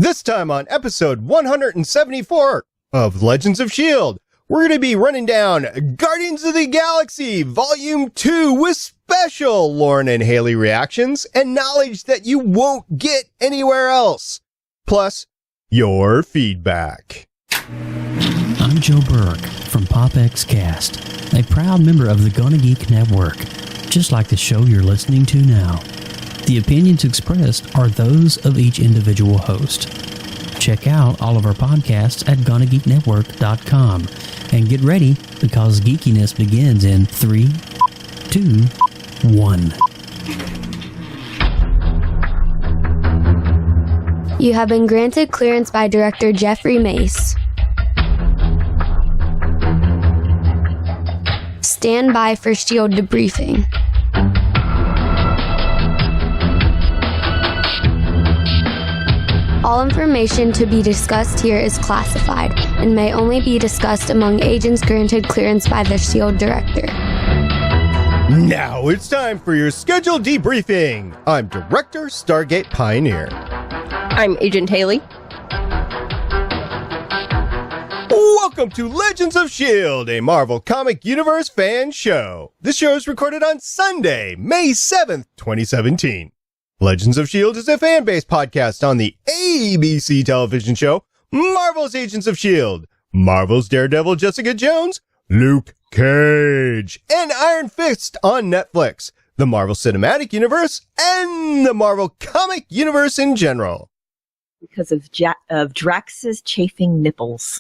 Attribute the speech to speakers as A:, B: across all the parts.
A: This time on episode 174 of Legends of S.H.I.E.L.D., we're going to be running down Guardians of the Galaxy Volume 2 with special Lauren and Haley reactions and knowledge that you won't get anywhere else. Plus, your feedback.
B: I'm Joe Burke from PopXCast, a proud member of the Gonna Geek Network, just like the show you're listening to now. The opinions expressed are those of each individual host. Check out all of our podcasts at GonnaGeekNetwork.com and get ready because geekiness begins in 3, 2, 1.
C: You have been granted clearance by Director Jeffrey Mace. Stand by for S.H.I.E.L.D. debriefing. All information to be discussed here is classified and may only be discussed among agents granted clearance by the S.H.I.E.L.D. Director.
A: Now it's time for your scheduled debriefing. I'm Director Stargate Pioneer.
D: I'm Agent Haley.
A: Welcome to Legends of S.H.I.E.L.D., a Marvel Comic Universe fan show. This show is recorded on Sunday, May 7th, 2017. Legends of S.H.I.E.L.D. is a fan-based podcast on the ABC television show Marvel's Agents of S.H.I.E.L.D., Marvel's Daredevil Jessica Jones, Luke Cage, and Iron Fist on Netflix, the Marvel Cinematic Universe, and the Marvel Comic Universe in general.
E: Because of Drax's chafing nipples.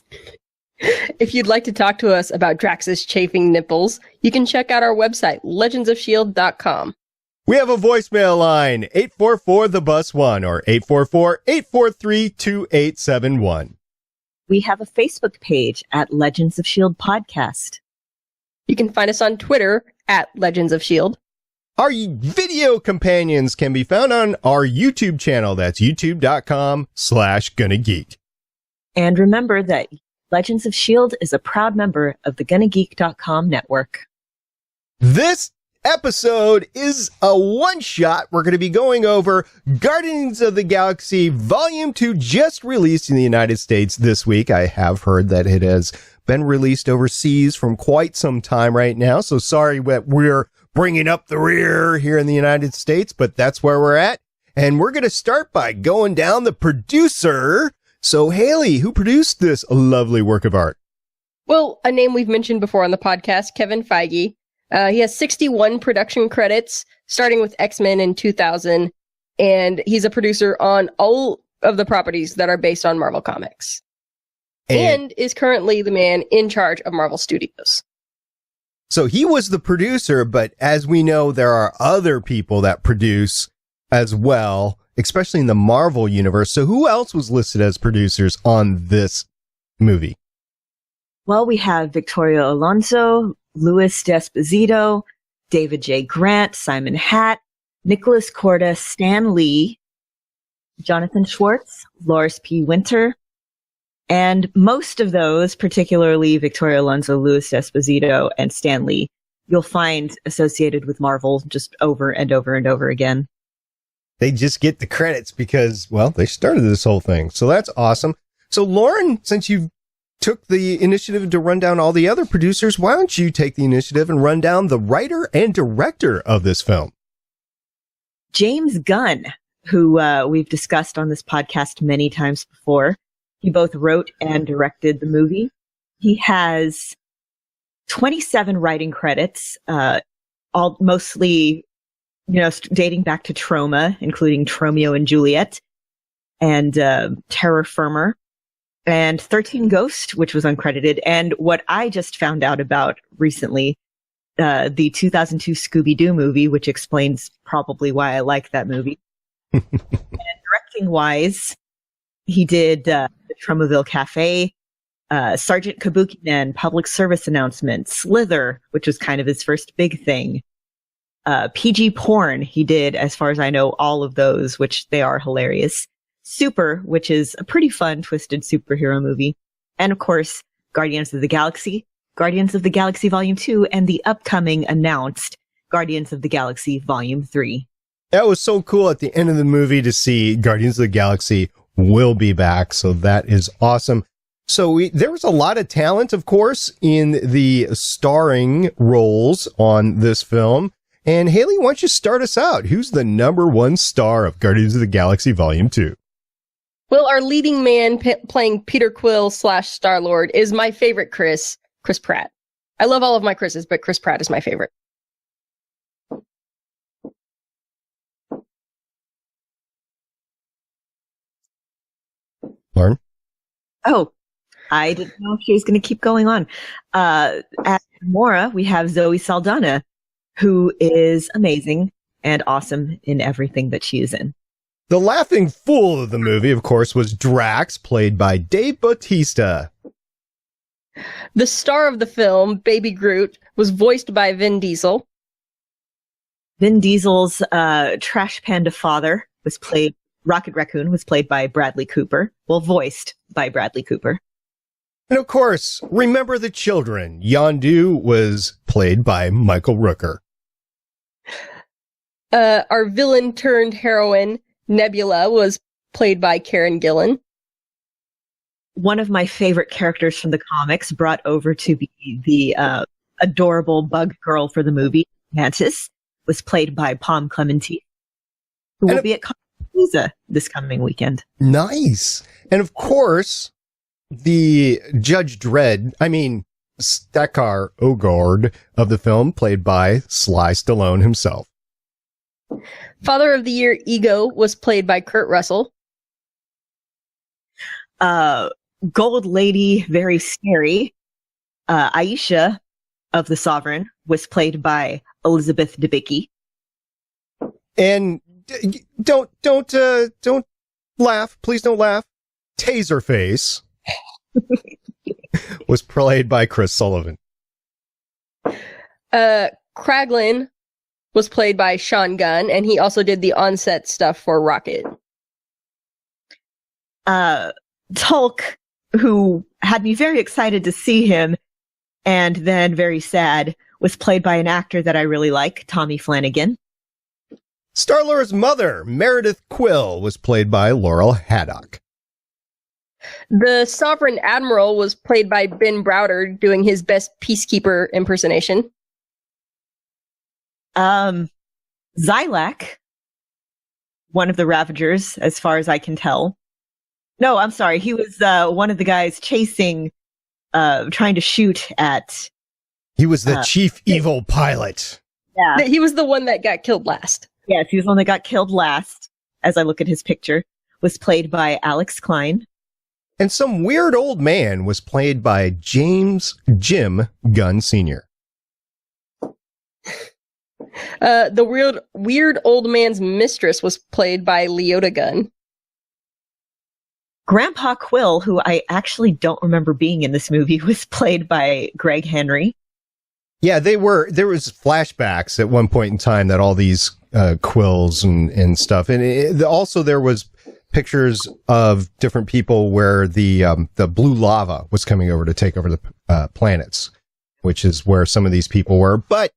D: If you'd like to talk to us about Drax's chafing nipples, you can check out our website, legendsofshield.com.
A: We have a voicemail line, 844-THE-BUS-1 or 844-843-2871.
E: We have a Facebook page at Legends of S.H.I.E.L.D. Podcast.
D: You can find us on Twitter at Legends of S.H.I.E.L.D.
A: Our video companions can be found on our YouTube channel. That's youtube.com/GonnaGeek.
E: And remember that Legends of S.H.I.E.L.D. is a proud member of the GonnaGeek.com network.
A: This episode is a one-shot. We're going to be going over Guardians of the Galaxy Volume 2, just released in the United States this week. I have heard that it has been released overseas from quite some time right now, so sorry that we're bringing up the rear here in the United States, but that's where we're at. And we're going to start by going down the producer. So, Haley, who produced this lovely work of art?
D: Well, a name we've mentioned before on the podcast, Kevin Feige. He has 61 production credits, starting with X-Men in 2000, and he's a producer on all of the properties that are based on Marvel Comics, and is currently the man in charge of Marvel Studios.
A: So he was the producer, but as we know, there are other people that produce as well, especially in the Marvel universe. So who else was listed as producers on this movie?
E: Well, we have Victoria Alonso, Louis D'Esposito, David J. Grant, Simon Hatt, Nicholas Corda, Stan Lee, Jonathan Schwartz, Loris P. Winter, and most of those, particularly Victoria Alonso, Louis D'Esposito, and Stan Lee, you'll find associated with Marvel just over and over and over again.
A: They just get the credits because, well, they started this whole thing. So that's awesome. So Lauren, since you took the initiative to run down all the other producers, why don't you take the initiative and run down the writer and director of this film?
E: James Gunn, who we've discussed on this podcast many times before. He both wrote and directed the movie. He has 27 writing credits, all mostly, dating back to Troma, including Tromeo and Juliet and Terror Firmer, and 13 Ghost, which was uncredited. And what I just found out about recently, the 2002 Scooby-Doo movie, which explains probably why I like that movie. And directing-wise, he did the Tromaville Cafe, Sergeant Kabuki Man, Public Service Announcement, Slither, which was kind of his first big thing. PG Porn, he did, as far as I know, all of those, which they are hilarious. Super, which is a pretty fun, twisted superhero movie. And of course, Guardians of the Galaxy Volume 2, and the upcoming announced Guardians of the Galaxy Volume 3.
A: That was so cool at the end of the movie to see Guardians of the Galaxy will be back. So that is awesome. So there was a lot of talent, of course, in the starring roles on this film. And Haley, why don't you start us out? Who's the number one star of Guardians of the Galaxy Volume 2?
D: Well, our leading man playing Peter Quill / Star-Lord is my favorite Chris Pratt. I love all of my Chris's, but Chris Pratt is my favorite.
A: Lauren?
E: Oh, I didn't know if she was going to keep going on. At Gamora, we have Zoe Saldana, who is amazing and awesome in everything that she is in.
A: The laughing fool of the movie, of course, was Drax, played by Dave Bautista.
D: The star of the film, Baby Groot, was voiced by Vin Diesel.
E: Vin Diesel's trash panda father Rocket Raccoon was played by Bradley Cooper. Well, voiced by Bradley Cooper.
A: And of course, remember the children. Yondu was played by Michael Rooker.
D: Our villain turned heroine, Nebula, was played by Karen Gillan.
E: One of my favorite characters from the comics brought over to be the adorable bug girl for the movie, Mantis, was played by Pom Clemente, who will be at Comic-Palooza this coming weekend.
A: Nice. And of course, the Judge Dredd, Stakar Ogord of the film, played by Sly Stallone himself.
D: Father of the Year, Ego, was played by Kurt Russell.
E: Gold Lady, very scary, Aisha of the Sovereign was played by Elizabeth Debicki.
A: And don't laugh. Please don't laugh. Taserface was played by Chris Sullivan.
D: Kraglin was played by Sean Gunn, and he also did the on-set stuff for Rocket.
E: Tulk, who had me very excited to see him, and then very sad, was played by an actor that I really like, Tommy Flanagan.
A: Star-Lord's mother, Meredith Quill, was played by Laurel Haddock.
D: The Sovereign Admiral was played by Ben Browder, doing his best Peacekeeper impersonation.
E: Xylak, one of the Ravagers, as far as I can tell. No, I'm sorry. He was one of the guys trying to shoot at...
A: He was the chief evil pilot.
E: Yeah.
D: He was the one that got killed last.
E: Yes, he was the one that got killed last, as I look at his picture, was played by Alex Klein.
A: And some weird old man was played by Jim Gunn Sr.
D: The weird old man's mistress was played by Leota Gunn.
E: Grandpa Quill, who I actually don't remember being in this movie, was played by Greg Henry.
A: Yeah, there was flashbacks at one point in time that all these Quills and stuff. And also there was pictures of different people where the blue lava was coming over to take over the planets, which is where some of these people were. But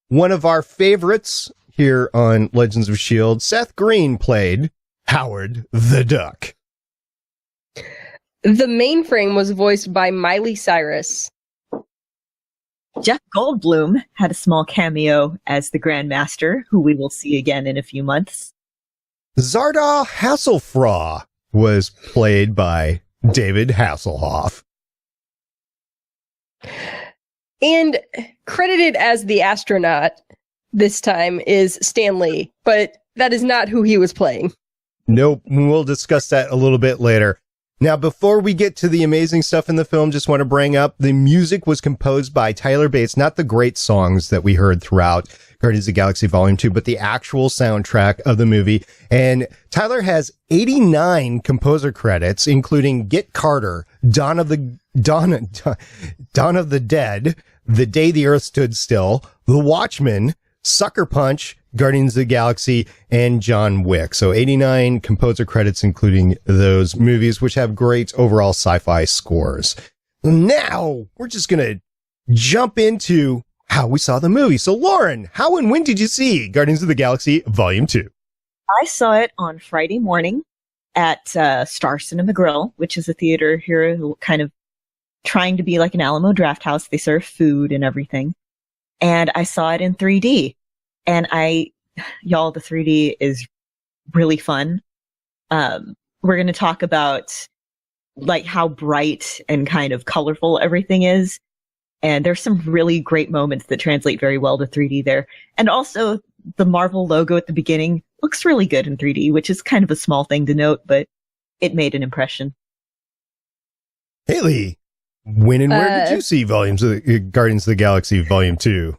A: one of our favorites here on Legends of S.H.I.E.L.D., Seth Green played Howard the Duck.
D: The Mainframe was voiced by Miley Cyrus.
E: Jeff Goldblum had a small cameo as the Grandmaster, who we will see again in a few months.
A: Zardoz Hasselfrau was played by David Hasselhoff.
D: And credited as the astronaut this time is Stan Lee, but that is not who he was playing.
A: Nope, we'll discuss that a little bit later. Now, before we get to the amazing stuff in the film, just want to bring up the music was composed by Tyler Bates, not the great songs that we heard throughout Guardians of the Galaxy Volume 2, but the actual soundtrack of the movie. And Tyler has 89 composer credits, including Get Carter, Dawn of the Dead, The Day the Earth Stood Still, The Watchmen, Sucker Punch, Guardians of the Galaxy, and John Wick. So 89 composer credits, including those movies, which have great overall sci-fi scores. Now, we're just going to jump into how we saw the movie. So Lauren, how and when did you see Guardians of the Galaxy Volume 2?
E: I saw it on Friday morning at Star Cinema Grill, which is a theater here kind of trying to be like an Alamo Drafthouse. They serve food and everything. And I saw it in 3D. And y'all, the 3D is really fun. We're going to talk about like how bright and kind of colorful everything is. And there's some really great moments that translate very well to 3D there. And also the Marvel logo at the beginning looks really good in 3D, which is kind of a small thing to note, but it made an impression.
A: Haley, when and where did you see Guardians of the Galaxy Volume 2?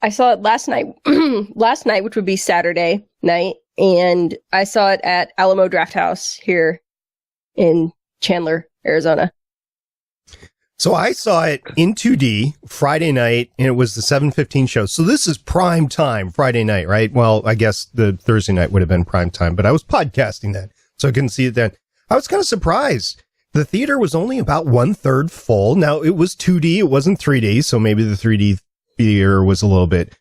D: I saw it last night, which would be Saturday night, and I saw it at Alamo Drafthouse here in Chandler, Arizona.
A: So I saw it in 2D Friday night, and it was the 7:15 show. So this is prime time Friday night, right? Well, I guess the Thursday night would have been prime time, but I was podcasting then, so I couldn't see it then. I was kind of surprised. The theater was only about 1/3 full. Now, it was 2D, it wasn't 3D, so maybe the 3D theater was a little bit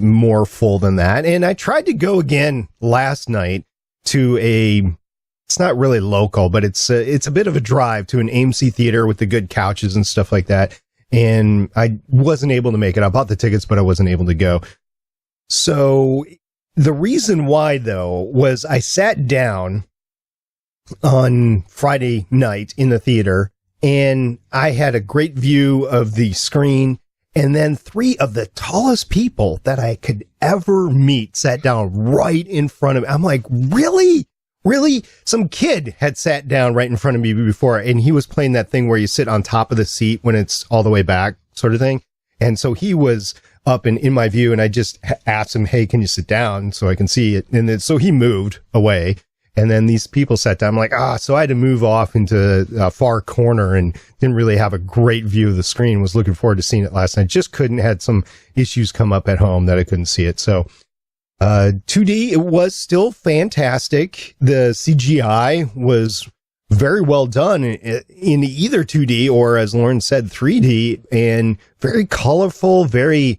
A: more full than that. And I tried to go again last night to it's not really local, but it's a bit of a drive to an AMC theater with the good couches and stuff like that. And I wasn't able to make it. I bought the tickets, but I wasn't able to go. So the reason why, though, was I sat down on Friday night in the theater, and I had a great view of the screen. And then 3 of the tallest people that I could ever meet sat down right in front of me. I'm like, really? Really? Some kid had sat down right in front of me before, and he was playing that thing where you sit on top of the seat when it's all the way back sort of thing. And so he was up and in my view, and I just asked him, hey, can you sit down so I can see it? And then, so he moved away. And then these people sat down. I'm like, so I had to move off into a far corner and didn't really have a great view of the screen. Was looking forward to seeing it last night. Just couldn't, had some issues come up at home that I couldn't see it. So, 2D, it was still fantastic. The CGI was very well done in either 2D or, as Lauren said, 3D, and very colorful, very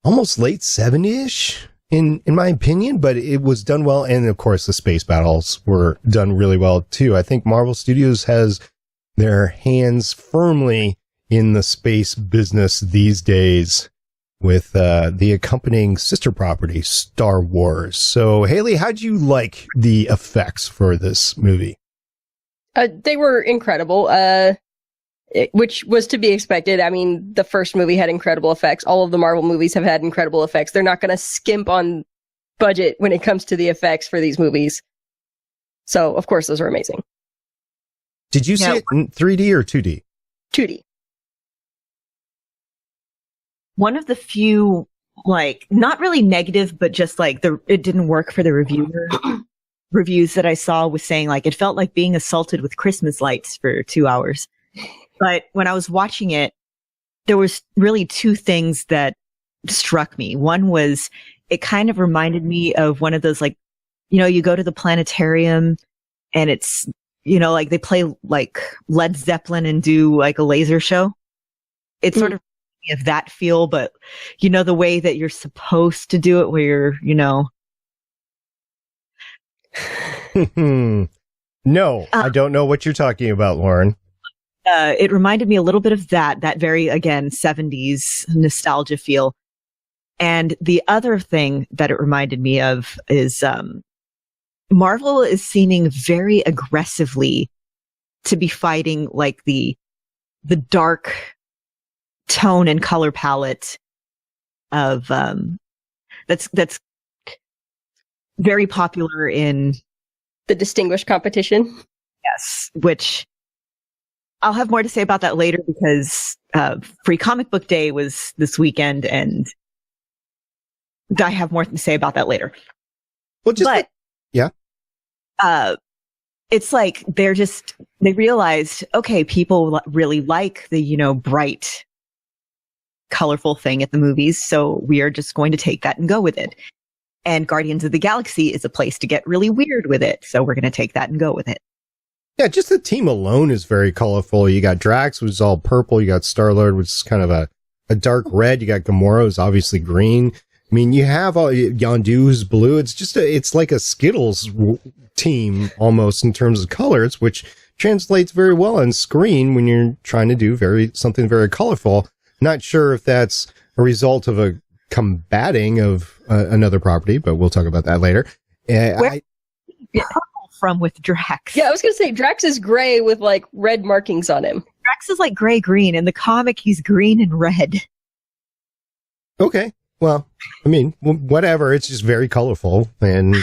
A: almost late 70s-ish. In my opinion, but it was done well. And of course, the space battles were done really well too. I think Marvel Studios has their hands firmly in the space business these days with the accompanying sister property, Star Wars. So, Haley, how'd you like the effects for this movie?
D: They were incredible. Which was to be expected. I mean, the first movie had incredible effects. All of the Marvel movies have had incredible effects. They're not going to skimp on budget when it comes to the effects for these movies. So, of course, those are amazing.
A: Did you see it in 3D or 2D?
D: 2D.
E: One of the few, like, not really negative, but just like it didn't work for the reviews that I saw was saying, like, it felt like being assaulted with Christmas lights for 2 hours. But when I was watching it, there was really 2 things that struck me. One was it kind of reminded me of one of those, like, you go to the planetarium and it's, like they play like Led Zeppelin and do like a laser show. It's sort of that feel, but the way that you're supposed to do it where you're,
A: No, I don't know what you're talking about, Lauren.
E: It reminded me a little bit of that very, again, 70s nostalgia feel. And the other thing that it reminded me of is Marvel is seeming very aggressively to be fighting like the dark tone and color palette of that's very popular in
D: the Distinguished competition.
E: Yes, which I'll have more to say about that later because Free Comic Book Day was this weekend, and I have more to say about that later.
A: Well,
E: it's like they realized, okay, people really like the bright, colorful thing at the movies, so we are just going to take that and go with it. And Guardians of the Galaxy is a place to get really weird with it, so we're going to take that and go with it.
A: Yeah, just the team alone is very colorful. You got Drax, which is all purple. You got Star-Lord, which is kind of a dark red. You got Gamora, who's obviously green. I mean, you have all Yondu's blue. It's like a Skittles team almost in terms of colors, which translates very well on screen when you're trying to do something very colorful. Not sure if that's a result of a combating of another property, but we'll talk about that later.
E: Where purple from with Drax?
D: Yeah, I was going to say Drax is gray with like red markings on him.
E: Drax is like gray-green. In the comic, he's green and red.
A: Okay. Well, I mean, whatever. It's just very colorful, and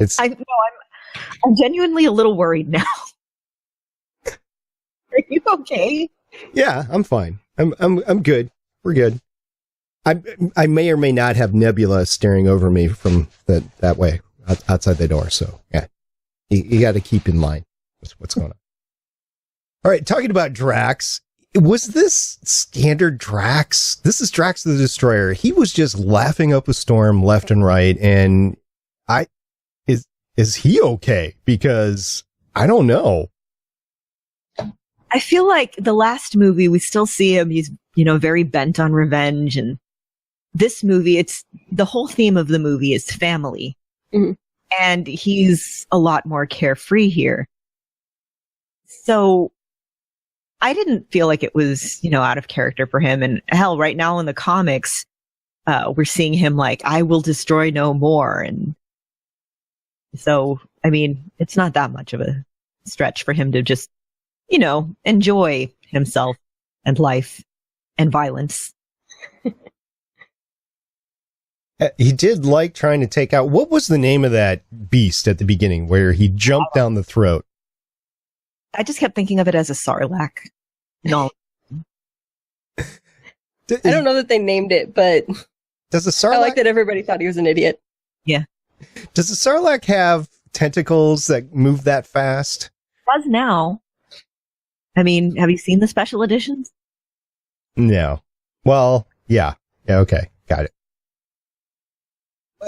A: it's.
E: I'm genuinely a little worried now. Are you okay?
A: Yeah, I'm fine. I'm good. We're good. I may or may not have Nebula staring over me from that way outside the door. So yeah, you got to keep in mind what's going on. All right, talking about Drax. Was this standard Drax? This is Drax the Destroyer. He was just laughing up a storm left and right. And is he okay? Because I don't know.
E: I feel like the last movie, we still see him. He's, very bent on revenge. And this movie, the whole theme of the movie is family.
D: Mm-hmm.
E: And he's a lot more carefree here. So I didn't feel like it was, out of character for him. And hell, right now in the comics, we're seeing him like, I will destroy no more. And so, I mean, it's not that much of a stretch for him to just, enjoy himself and life and violence.
A: He did like trying to take out, what was the name of that beast at the beginning where he jumped down the throat?
E: I just kept thinking of it as a Sarlacc. No.
D: I don't know that they named it, but
A: does the Sarlacc,
D: I like that everybody thought he was an idiot.
E: Yeah.
A: Does the Sarlacc have tentacles that move that fast?
E: It does now. I mean, have you seen the special editions?
A: No. Well, yeah. Yeah, okay. Got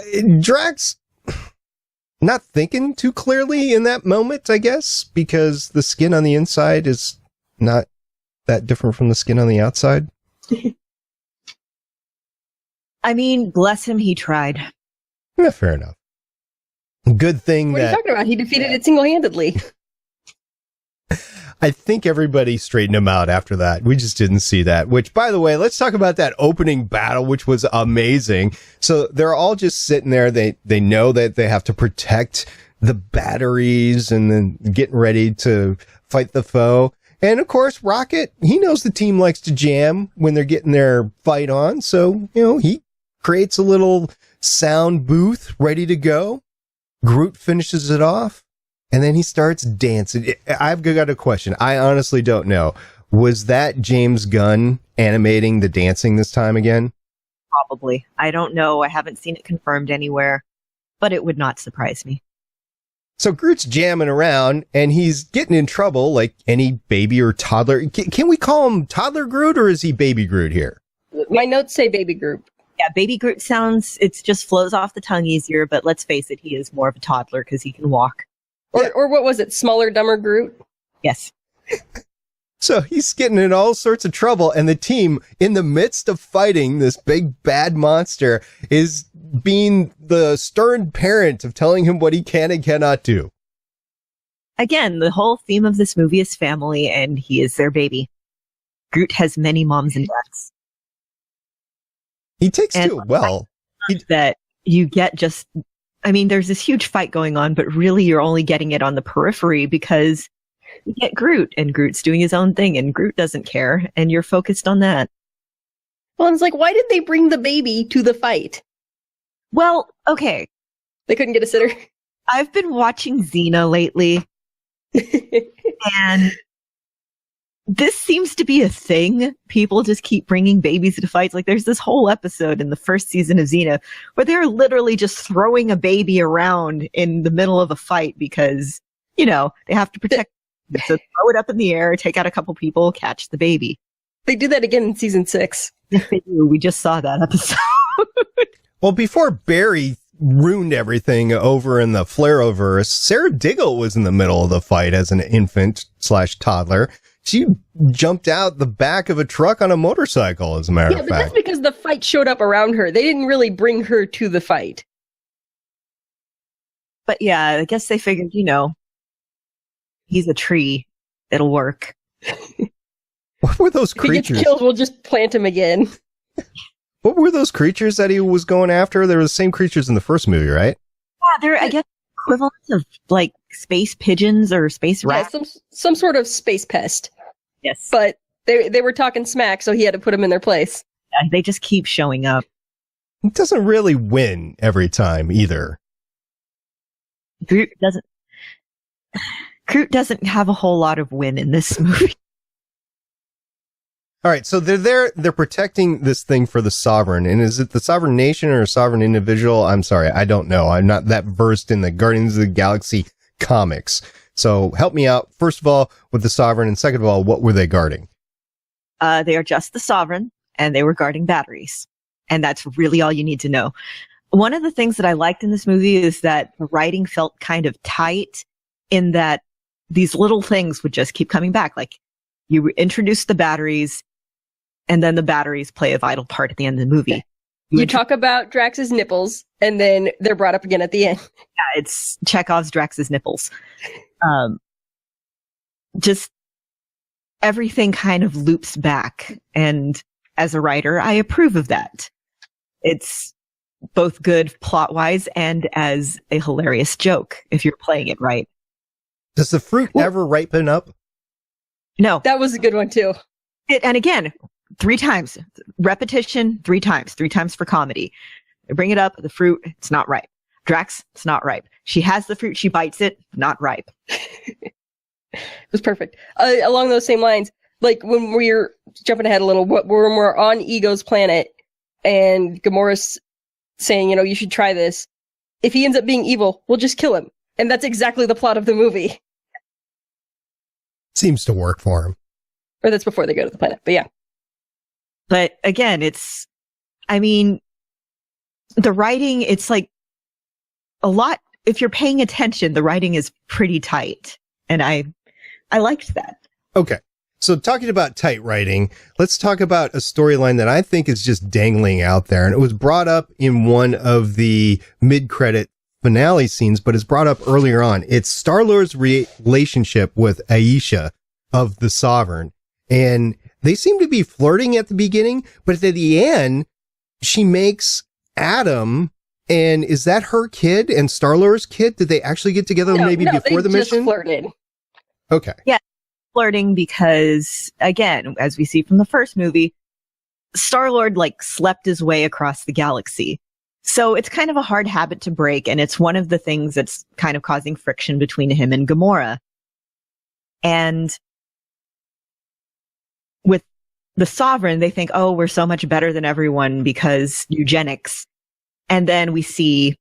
A: it. Drax not thinking too clearly in that moment, I guess, because the skin on the inside is not that different from the skin on the outside.
E: I mean, bless him, he tried.
A: Yeah, fair enough. Good thing
D: What are you talking about? He defeated it single-handedly.
A: I think everybody straightened him out after that. We just didn't see that, which, by the way, let's talk about that opening battle, which was amazing. So they're all just sitting there. They know that they have to protect the batteries and then getting ready to fight the foe. And of course, Rocket, he knows the team likes to jam when they're getting their fight on. So, he creates a little sound booth ready to go. Groot finishes it off. And then he starts dancing. I've got a question. I honestly don't know. Was that James Gunn animating the dancing this time again?
E: Probably. I don't know. I haven't seen it confirmed anywhere, but it would not surprise me.
A: So Groot's jamming around and he's getting in trouble like any baby or toddler. Can we call him Toddler Groot or is he Baby Groot here?
D: My notes say Baby Groot.
E: Yeah, Baby Groot it just flows off the tongue easier, but let's face it, he is more of a toddler because he can walk.
D: Or what was it? Smaller, dumber Groot?
E: Yes.
A: So he's getting in all sorts of trouble, and the team, in the midst of fighting this big bad monster, is being the stern parent of telling him what he can and cannot do.
E: Again, the whole theme of this movie is family, and he is their baby. Groot has many moms and dads.
A: He takes to it well.
E: That you get there's this huge fight going on, but really you're only getting it on the periphery because you get Groot, and Groot's doing his own thing, and Groot doesn't care, and you're focused on that.
D: Well, it's like, why did they bring the baby to the fight?
E: Well, okay.
D: They couldn't get a sitter?
E: I've been watching Xena lately, and this seems to be a thing. People just keep bringing babies to fights. Like, there's this whole episode in the first season of Xena where they're literally just throwing a baby around in the middle of a fight because, they have to protect. So throw it up in the air, take out a couple people, catch the baby.
D: They do that again in season 6.
E: We just saw that episode.
A: Well, before Barry ruined everything over in the Flareoverse, Sarah Diggle was in the middle of the fight as an infant/toddler. She jumped out the back of a truck on a motorcycle, as a matter of
D: but
A: fact.
D: that's because the fight showed up around her. They didn't really bring her to the fight.
E: But yeah, I guess they figured, he's a tree. It'll work.
A: What were those
D: If he
A: creatures?
D: gets killed, we'll just plant him again.
A: What were those creatures that he was going after? They were the same creatures in the first movie, right?
E: Yeah, they're, I guess, equivalents of like space pigeons or space
D: Yeah,
E: rats.
D: some sort of space pest.
E: Yes.
D: But they were talking smack, so he had to put them in their place.
E: They just keep showing up.
A: It doesn't really win every time either.
E: Groot doesn't have a whole lot of win in this movie.
A: All right, so they're protecting this thing for the sovereign. And is it the sovereign nation or a sovereign individual? I'm sorry, I don't know. I'm not that versed in the Guardians of the Galaxy comics. So help me out, first of all, with the sovereign, and second of all, what were they guarding?
E: They are just the sovereign, and they were guarding batteries. And that's really all you need to know. One of the things that I liked in this movie is that the writing felt kind of tight in that these little things would just keep coming back. Like, you introduce the batteries, and then the batteries play a vital part at the end of the movie.
D: You talk about Drax's nipples, and then they're brought up again at the end.
E: Yeah, it's Chekhov's Drax's nipples. Just everything kind of loops back. And as a writer, I approve of that. It's both good plot-wise and as a hilarious joke if you're playing it right.
A: Does the fruit ever ripen up?
E: No.
D: That was a good one, too.
E: And again, 3 times. Repetition, 3 times. 3 times for comedy. I bring it up, the fruit, it's not ripe. Drax, it's not ripe. She has the fruit, she bites it, not ripe.
D: It was perfect. Along those same lines, like when we're jumping ahead a little, when we're on Ego's planet and Gamora's saying, you should try this. If he ends up being evil, we'll just kill him. And that's exactly the plot of the movie.
A: Seems to work for him.
D: Or that's before they go to the planet, but yeah.
E: But again, the writing, it's like a lot. If you're paying attention, the writing is pretty tight. And I liked that.
A: Okay. So talking about tight writing, let's talk about a storyline that I think is just dangling out there. And it was brought up in one of the mid-credit finale scenes, but it's brought up earlier on. It's Star-Lord's relationship with Aisha of the Sovereign. And they seem to be flirting at the beginning, but at the end, she makes Adam, and is that her kid and Star-Lord's kid? Did they actually get together before the mission?
D: Flirted.
A: Okay.
E: Yeah, flirting because, again, as we see from the first movie, Star-Lord slept his way across the galaxy. So it's kind of a hard habit to break, and it's one of the things that's kind of causing friction between him and Gamora. And with the Sovereign, they think, oh, we're so much better than everyone because eugenics. And then we see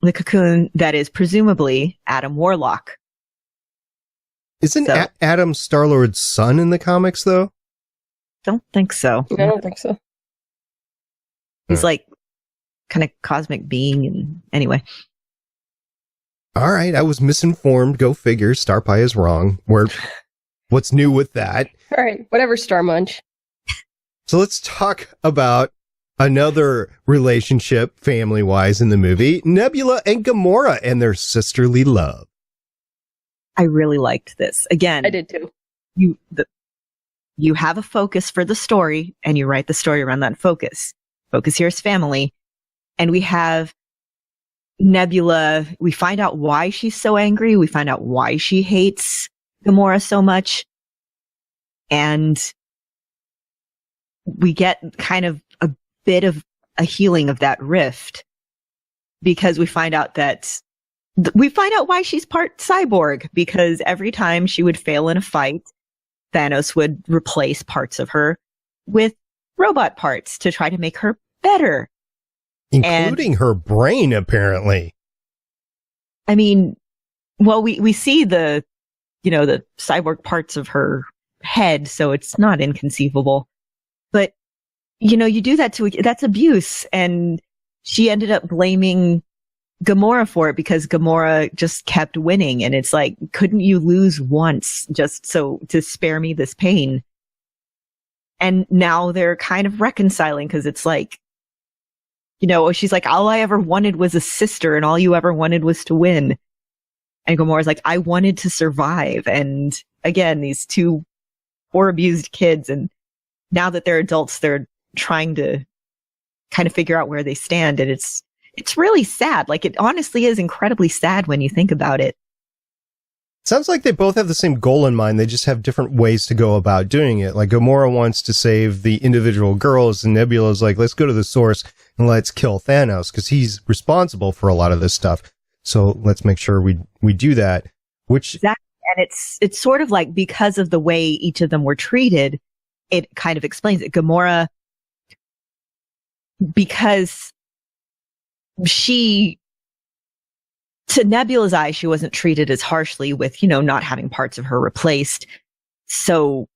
E: the cocoon that is presumably Adam Warlock.
A: Isn't Adam Star-Lord's son in the comics, though?
E: Don't think so.
D: I don't think so.
E: He's kind of cosmic being, and anyway.
A: All right, I was misinformed. Go figure. Star Pie is wrong. What's new with that?
D: All right, whatever, Star Munch.
A: So let's talk about another relationship, family-wise, in the movie. Nebula and Gamora and their sisterly love.
E: I really liked this. Again,
D: I did too.
E: You have a focus for the story, and you write the story around that focus. Focus here is family. And we have Nebula. We find out why she's so angry. We find out why she hates Gamora so much. And we get kind of a bit of a healing of that rift because we find out why she's part cyborg, because every time she would fail in a fight, Thanos would replace parts of her with robot parts to try to make her better.
A: Including her brain, apparently.
E: We see the cyborg parts of her head, so it's not inconceivable. But, you do that that's abuse. And she ended up blaming Gamora for it because Gamora just kept winning. And it's like, couldn't you lose once just so to spare me this pain? And now they're kind of reconciling because it's like, she's like, all I ever wanted was a sister and all you ever wanted was to win. And Gamora's like, I wanted to survive. And again, these two poor abused kids. And now that they're adults, they're trying to kind of figure out where they stand. And it's really sad. Like, it honestly is incredibly sad when you think about it.
A: Sounds like they both have the same goal in mind. They just have different ways to go about doing it. Like, Gamora wants to save the individual girls, and Nebula's like, let's go to the source and let's kill Thanos because he's responsible for a lot of this stuff. So let's make sure we do that. Which
E: exactly. And it's sort of like, because of the way each of them were treated, it kind of explains it. Gamora, because to Nebula's eye, she wasn't treated as harshly with, not having parts of her replaced. So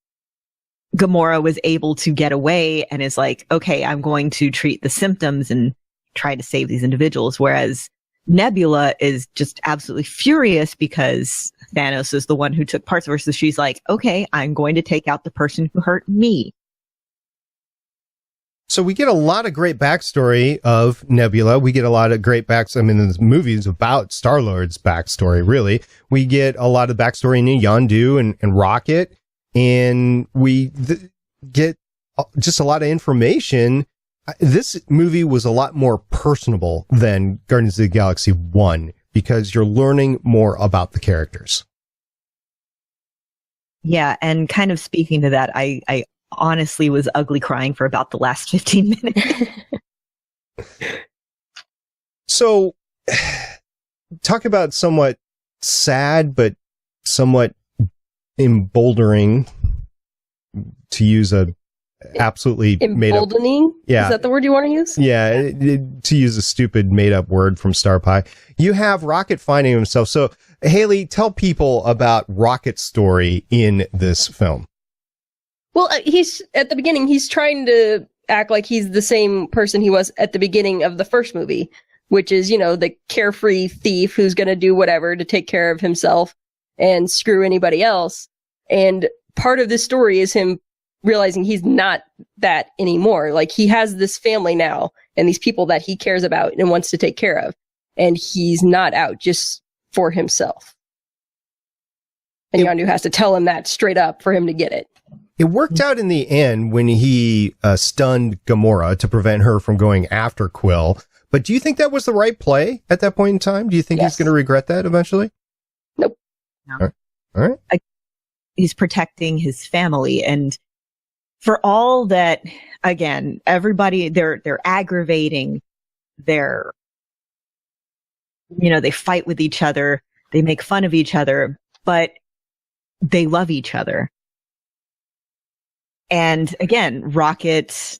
E: Gamora was able to get away and is like, okay, I'm going to treat the symptoms and try to save these individuals. Whereas Nebula is just absolutely furious because Thanos is the one who took parts of her. So she's like, okay, I'm going to take out the person who hurt me.
A: So we get a lot of great backstory of Nebula. We get a lot of great the movie's about Star-Lord's backstory, really. We get a lot of backstory in Yondu and Rocket, and we get just a lot of information. This movie was a lot more personable than Guardians of the Galaxy 1 because you're learning more about the characters.
E: Yeah, and kind of speaking to that, I honestly was ugly crying for about the last 15 minutes.
A: So, talk about somewhat sad, but somewhat emboldening, to use a absolutely made up.
D: Emboldening?
A: Yeah.
D: Is that the word you want to use?
A: Yeah, to use a stupid made up word from Star Pie. You have Rocket finding himself. So, Haley, tell people about Rocket's story in this film.
D: Well, he's at the beginning, he's trying to act like he's the same person he was at the beginning of the first movie, which is, the carefree thief who's going to do whatever to take care of himself and screw anybody else. And part of this story is him realizing he's not that anymore. Like, he has this family now and these people that he cares about and wants to take care of. And he's not out just for himself. And Yondu has to tell him that straight up for him to get it.
A: It worked out in the end when he stunned Gamora to prevent her from going after Quill. But do you think that was the right play at that point in time? Do you think he's going to regret that eventually?
D: Nope.
E: No.
A: All right.
E: He's protecting his family. And for all that, again, everybody, they're aggravating. They're, they fight with each other. They make fun of each other, but they love each other. And again, Rocket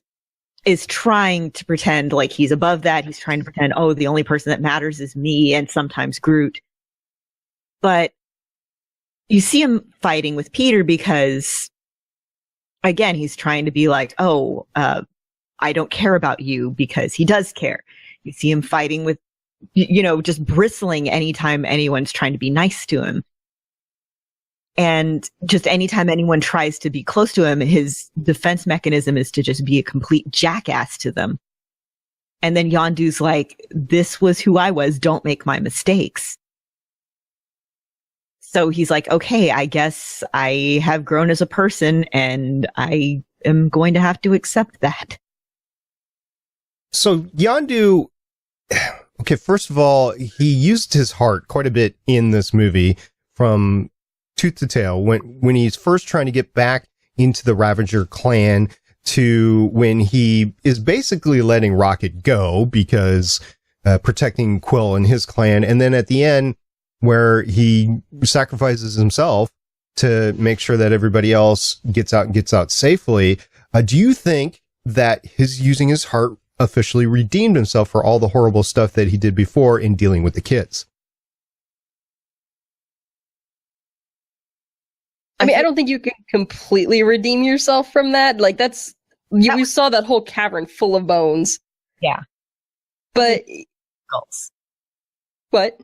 E: is trying to pretend like he's above that. He's trying to pretend, oh, the only person that matters is me and sometimes Groot. But you see him fighting with Peter because, again, he's trying to be like, oh, I don't care about you, because he does care. You see him fighting with, just bristling anytime anyone's trying to be nice to him. And just anytime anyone tries to be close to him, his defense mechanism is to just be a complete jackass to them. And then Yondu's like, this was who I was. Don't make my mistakes. So he's like, okay, I guess I have grown as a person and I am going to have to accept that.
A: So Yondu, okay, first of all, he used his heart quite a bit in this movie from tooth to tail, when he's first trying to get back into the Ravager clan to when he is basically letting Rocket go because protecting Quill and his clan. And then at the end where he sacrifices himself to make sure that everybody else gets out safely. Do you think that his using his heart officially redeemed himself for all the horrible stuff that he did before in dealing with the kids?
D: I mean, I don't think you can completely redeem yourself from that. Like, we saw that whole cavern full of bones.
E: Yeah.
D: But What?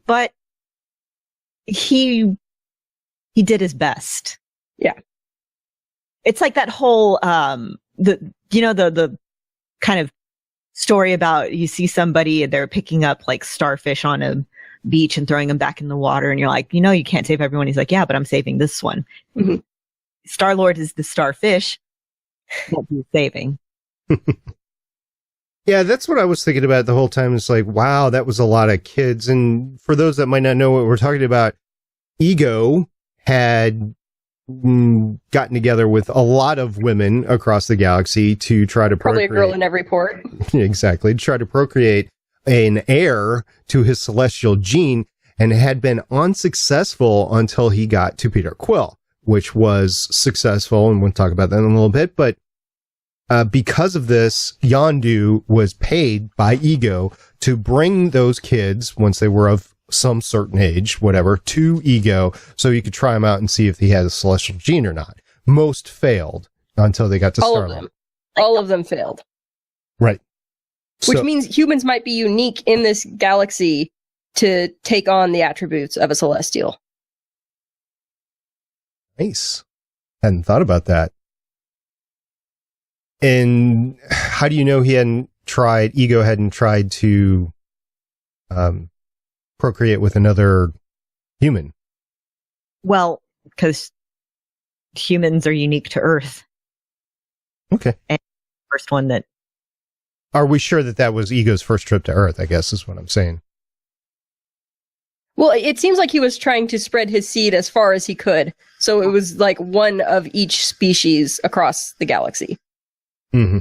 E: But he did his best.
D: Yeah.
E: It's like that whole, the kind of story about you see somebody and they're picking up like starfish on a beach and throwing them back in the water. And you're like, you can't save everyone. He's like, yeah, but I'm saving this one.
D: Mm-hmm.
E: Star-Lord is the starfish that he's saving.
A: Yeah, that's what I was thinking about the whole time. It's like, wow, that was a lot of kids. And for those that might not know what we're talking about, Ego had gotten together with a lot of women across the galaxy to try to
D: probably a girl in every port.
A: Exactly, to try to procreate an heir to his celestial gene, and had been unsuccessful until he got to Peter Quill, which was successful, and we'll talk about that in a little bit. But because of this, Yondu was paid by Ego to bring those kids, once they were of some certain age, whatever, to Ego, so you could try them out and see if he had a celestial gene or not. Most failed until they got to Starlight.
D: All of them failed.
A: Right.
D: Which means humans might be unique in this galaxy to take on the attributes of a celestial.
A: Nice. Hadn't thought about that. And how do you know Ego hadn't tried to procreate with another human?
E: Well, because humans are unique to Earth.
A: Okay.
E: And first one that...
A: Are we sure that was Ego's first trip to Earth, I guess is what I'm saying.
D: Well, it seems like he was trying to spread his seed as far as he could. So it was like one of each species across the galaxy.
A: Mm-hmm.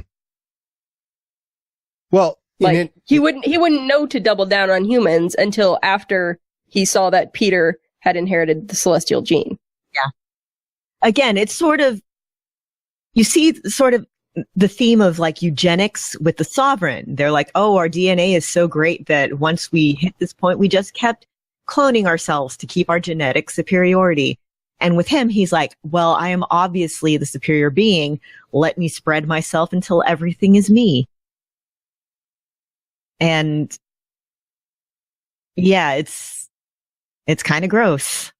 A: Well,
D: like he wouldn't know to double down on humans until after he saw that Peter had inherited the celestial gene.
E: Yeah. Again, it's sort of, you see sort of the theme of like eugenics with the Sovereign. They're like, oh, our DNA is so great that once we hit this point, we just kept cloning ourselves to keep our genetic superiority. And with him, he's like, well, I am obviously the superior being. Let me spread myself until everything is me. And yeah, it's kind of gross.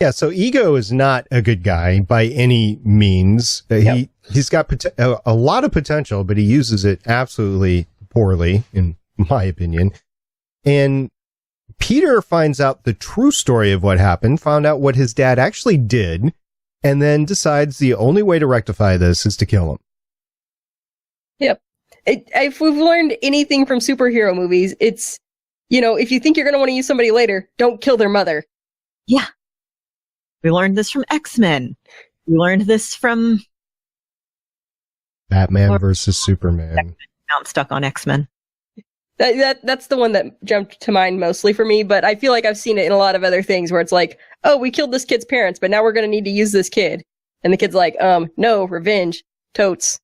A: Yeah, so Ego is not a good guy by any means. Yep. He's got a lot of potential, but he uses it absolutely poorly, in my opinion. And Peter finds out the true story of what happened, found out what his dad actually did, and then decides the only way to rectify this is to kill him.
D: Yep. If we've learned anything from superhero movies, it's, if you think you're going to want to use somebody later, don't kill their mother.
E: Yeah. We learned this from X-Men. We learned this from
A: Batman versus Superman.
E: Now I'm stuck on X-Men.
D: That's the one that jumped to mind mostly for me, but I feel like I've seen it in a lot of other things where it's like, oh, we killed this kid's parents, but now we're going to need to use this kid. And the kid's like, no, revenge, totes.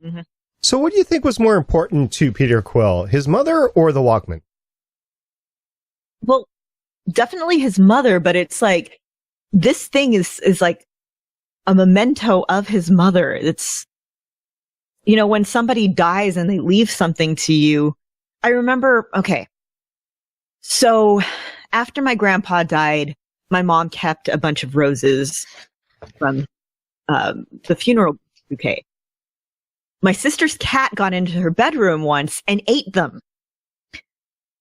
E: Mm-hmm.
A: So what do you think was more important to Peter Quill, his mother or the Walkman?
E: Well, definitely his mother, but it's like, this thing is like a memento of his mother. It's, when somebody dies and they leave something to you. I remember, okay, so after my grandpa died, my mom kept a bunch of roses from the funeral bouquet. My sister's cat got into her bedroom once and ate them.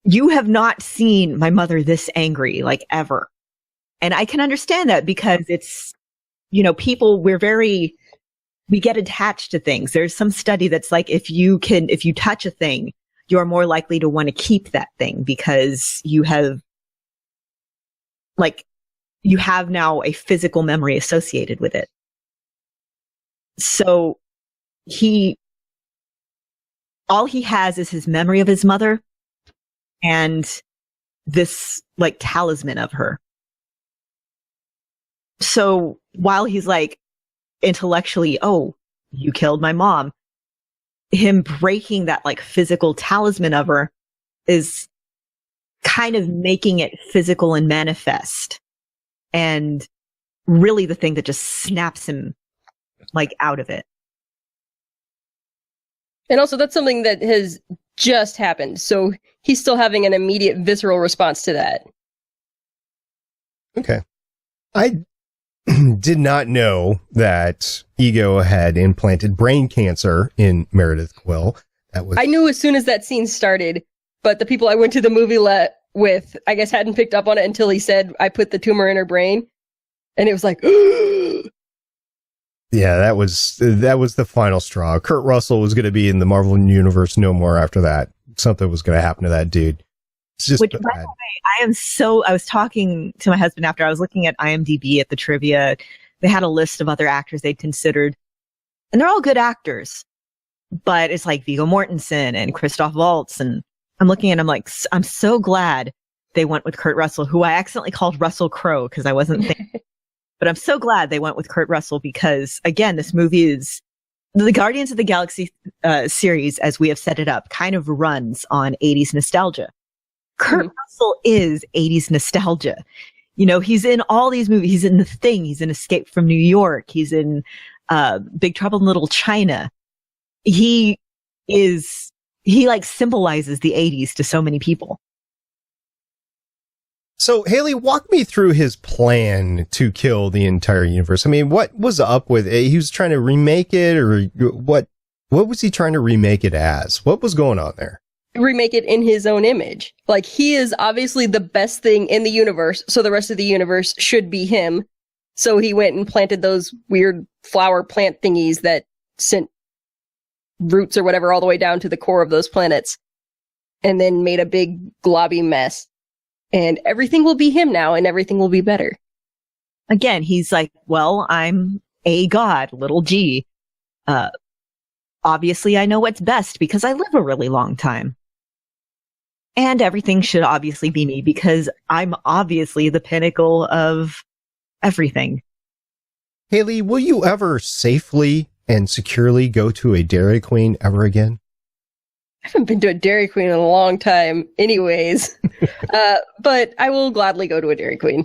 E: You have not seen my mother this angry, like, ever. And I can understand that because it's, people, we get attached to things. There's some study that's like, if you touch a thing, you're more likely to want to keep that thing because you have now a physical memory associated with it. So all he has is his memory of his mother and this like talisman of her. So while he's like intellectually, oh, you killed my mom, him breaking that like physical talisman of her is kind of making it physical and manifest. And really the thing that just snaps him like out of it.
D: And also, that's something that has just happened. So he's still having an immediate visceral response to that.
A: Okay. I did not know that Ego had implanted brain cancer in Meredith Quill.
D: I knew as soon as that scene started, but the people I went to the movie with, I guess, hadn't picked up on it until he said, I put the tumor in her brain. And it was like,
A: yeah, that was the final straw. Kurt Russell was going to be in the Marvel Universe no more after that. Something was going to happen to that dude. It's just
E: Which, by the way, I was talking to my husband after I was looking at IMDb at the trivia. They had a list of other actors they'd considered, and they're all good actors. But it's like Viggo Mortensen and Christoph Waltz, and I'm looking and I'm like, I'm so glad they went with Kurt Russell, who I accidentally called Russell Crowe because I wasn't thinking. But I'm so glad they went with Kurt Russell because, again, this movie is the Guardians of the Galaxy series, as we have set it up, kind of runs on 80s nostalgia. Kurt Russell is 80s nostalgia. You know, he's in all these movies. He's in The Thing. He's in Escape from New York. He's in Big Trouble in Little China. He like symbolizes the 80s to so many people.
A: So, Haley, walk me through his plan to kill the entire universe. I mean, what was up with it? He was trying to remake it, or what was he trying to remake it as? What was going on there?
D: Remake it in his own image. Like, he is obviously the best thing in the universe, so the rest of the universe should be him. So he went and planted those weird flower plant thingies that sent roots or whatever all the way down to the core of those planets, and then made a big globby mess. And everything will be him now, and everything will be better.
E: Again, he's like, well, I'm a god, little g. Obviously, I know what's best because I live a really long time. And everything should obviously be me because I'm obviously the pinnacle of everything.
A: Haley, will you ever safely and securely go to a Dairy Queen ever again?
D: I haven't been to a Dairy Queen in a long time anyways. But I will gladly go to a Dairy Queen.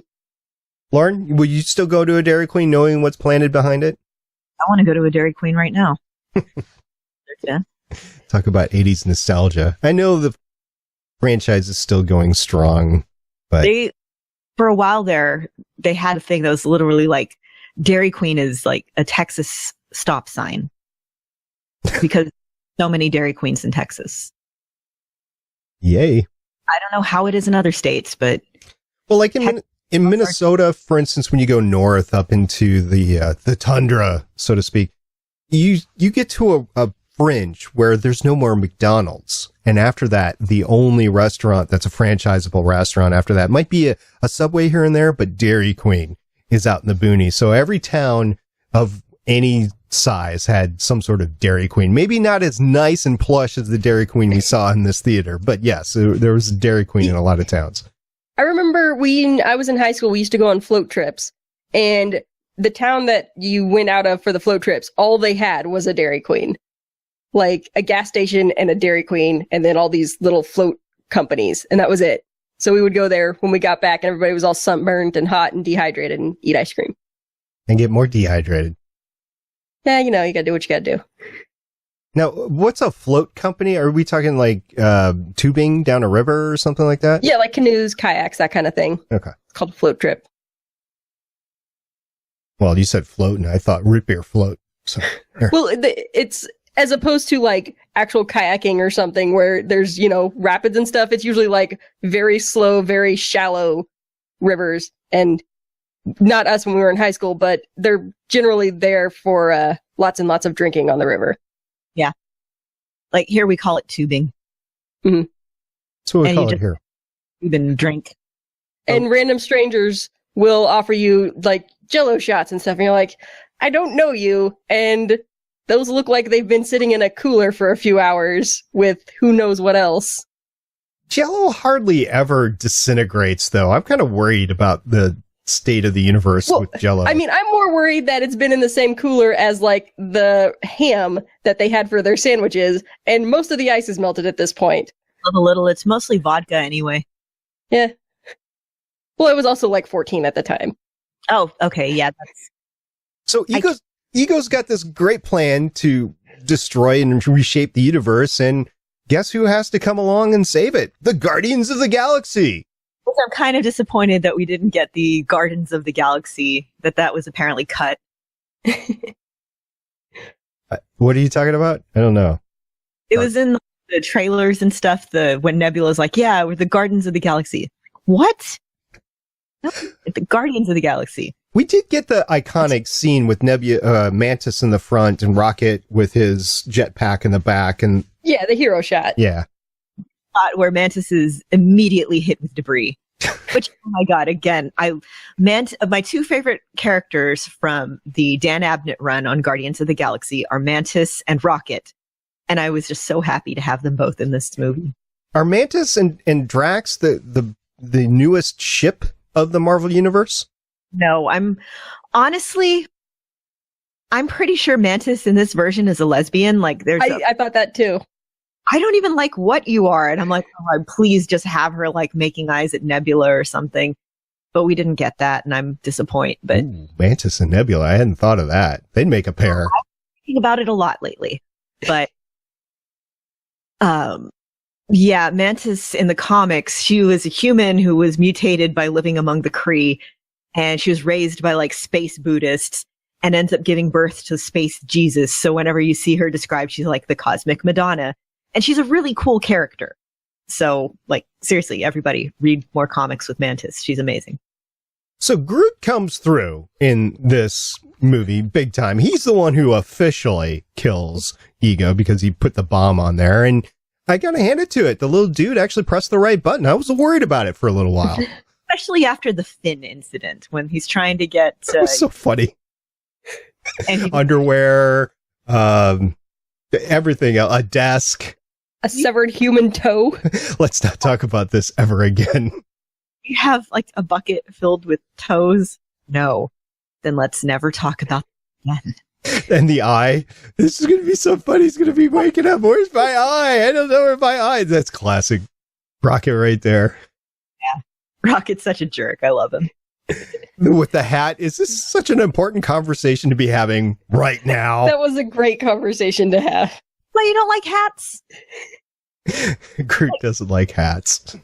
A: Lauren, will you still go to a Dairy Queen knowing what's planted behind it?
E: I want to go to a Dairy Queen right now. Yeah.
A: Talk about 80s nostalgia. I know the franchise is still going strong, but
E: for a while there, they had a thing that was literally like Dairy Queen is like a Texas stop sign because so many Dairy Queens in Texas.
A: Yay.
E: I don't know how it is in other states, but
A: well, like in Minnesota, for instance, when you go north up into the tundra, so to speak, you get to a fringe where there's no more McDonald's. And after that, the only restaurant that's a franchisable restaurant after that might be a Subway here and there, but Dairy Queen is out in the boonies. So every town of any size had some sort of Dairy Queen. Maybe not as nice and plush as the Dairy Queen we saw in this theater, but yes, there was a Dairy Queen in a lot of towns.
D: I remember I was in high school, we used to go on float trips, and the town that you went out of for the float trips, all they had was a Dairy Queen. Like a gas station and a Dairy Queen, and then all these little float companies, and that was it. So we would go there when we got back, and everybody was all sunburned and hot and dehydrated and eat ice cream.
A: And get more dehydrated.
D: Yeah, you gotta do what you gotta do.
A: Now, what's a float company? Are we talking like tubing down a river or something like that?
D: Yeah, like canoes, kayaks, that kind of thing.
A: Okay.
D: It's called a float trip.
A: Well, you said float, and I thought root beer float. So,
D: well, it's as opposed to like actual kayaking or something where there's, rapids and stuff. It's usually like very slow, very shallow rivers, and not us when we were in high school, but they're generally there for lots and lots of drinking on the river.
E: Yeah. Like here we call it tubing.
D: Mm-hmm.
A: That's what we call it here.
E: Tube and drink.
D: And random strangers will offer you like Jell-O shots and stuff, and you're like, I don't know you, and those look like they've been sitting in a cooler for a few hours with who knows what else.
A: Jell-O hardly ever disintegrates, though. I'm kind of worried about the state of the universe with Jell-O.
D: I mean, I'm more worried that it's been in the same cooler as like the ham that they had for their sandwiches, and most of the ice is melted at this point.
E: A little. It's mostly vodka anyway.
D: Yeah. Well, it was also like 14 at the time.
E: Oh, okay. Yeah.
A: So Ego's got this great plan to destroy and reshape the universe. And guess who has to come along and save it? The Guardians of the Galaxy.
E: I'm kind of disappointed that we didn't get the Guardians of the Galaxy, that was apparently cut.
A: What are you talking about? I don't know.
E: It was in the trailers and stuff, when Nebula's like, yeah, we're the Guardians of the Galaxy. What? No, the Guardians of the Galaxy.
A: We did get the iconic scene with Mantis in the front and Rocket with his jetpack in the back. And
D: yeah, the hero shot.
A: Yeah.
E: Where Mantis is immediately hit with debris. Which, oh my God, again, my two favorite characters from the Dan Abnett run on Guardians of the Galaxy are Mantis and Rocket. And I was just so happy to have them both in this movie.
A: Are Mantis and Drax the newest ship of the Marvel Universe?
E: No, I'm pretty sure Mantis in this version is a lesbian. Like,
D: I thought that too.
E: I don't even like what you are. And I'm like, oh, please just have her like making eyes at Nebula or something. But we didn't get that, and I'm disappointed. But
A: Mantis and Nebula, I hadn't thought of that. They'd make a pair.
E: I've been thinking about it a lot lately. But yeah, Mantis in the comics, she was a human who was mutated by living among the Kree, and she was raised by like space Buddhists and ends up giving birth to space Jesus. So whenever you see her described, she's like the cosmic Madonna. And she's a really cool character. So, like, seriously, everybody read more comics with Mantis. She's amazing.
A: So Groot comes through in this movie big time. He's the one who officially kills Ego because he put the bomb on there. And I gotta hand it to it. The little dude actually pressed the right button. I was worried about it for a little while.
E: Especially after the Finn incident, when he's trying to get...
A: It was so funny.
E: And
A: underwear, everything, a desk.
D: A severed human toe.
A: Let's not talk about this ever again.
E: You have like a bucket filled with toes? No. Then let's never talk about that again.
A: And the eye. This is going to be so funny. He's going to be waking up. Where's my eye? I don't know where my eye is. That's classic Rocket right there.
E: Yeah. Rocket's such a jerk. I love him.
A: With the hat. Is this such an important conversation to be having right now?
D: That was a great conversation to have.
E: Well, you don't like hats?
A: Groot doesn't like hats.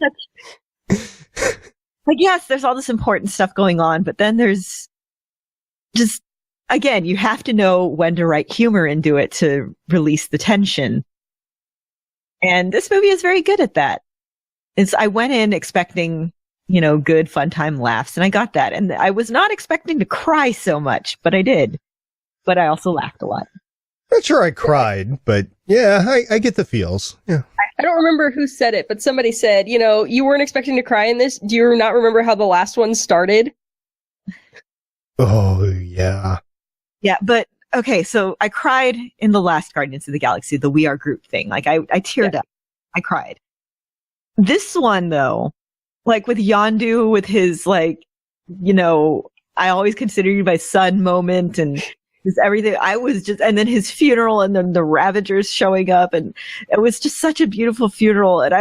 E: Like, yes, there's all this important stuff going on, but then there's just, again, you have to know when to write humor into it to release the tension. And this movie is very good at that. I went in expecting, good fun time laughs, and I got that. And I was not expecting to cry so much, but I did. But I also laughed a lot.
A: Not sure I cried, but yeah, I get the feels. Yeah.
D: I don't remember who said it, but somebody said, you weren't expecting to cry in this. Do you not remember how the last one started?
A: Oh, yeah.
E: Yeah, but okay, so I cried in the last Guardians of the Galaxy, the We Are Groot thing. Like, I teared up. I cried. This one, though, like with Yondu, with his, like, I always consider you my son moment, and just everything. I was just, and then his funeral, and then the Ravagers showing up, and it was just such a beautiful funeral. And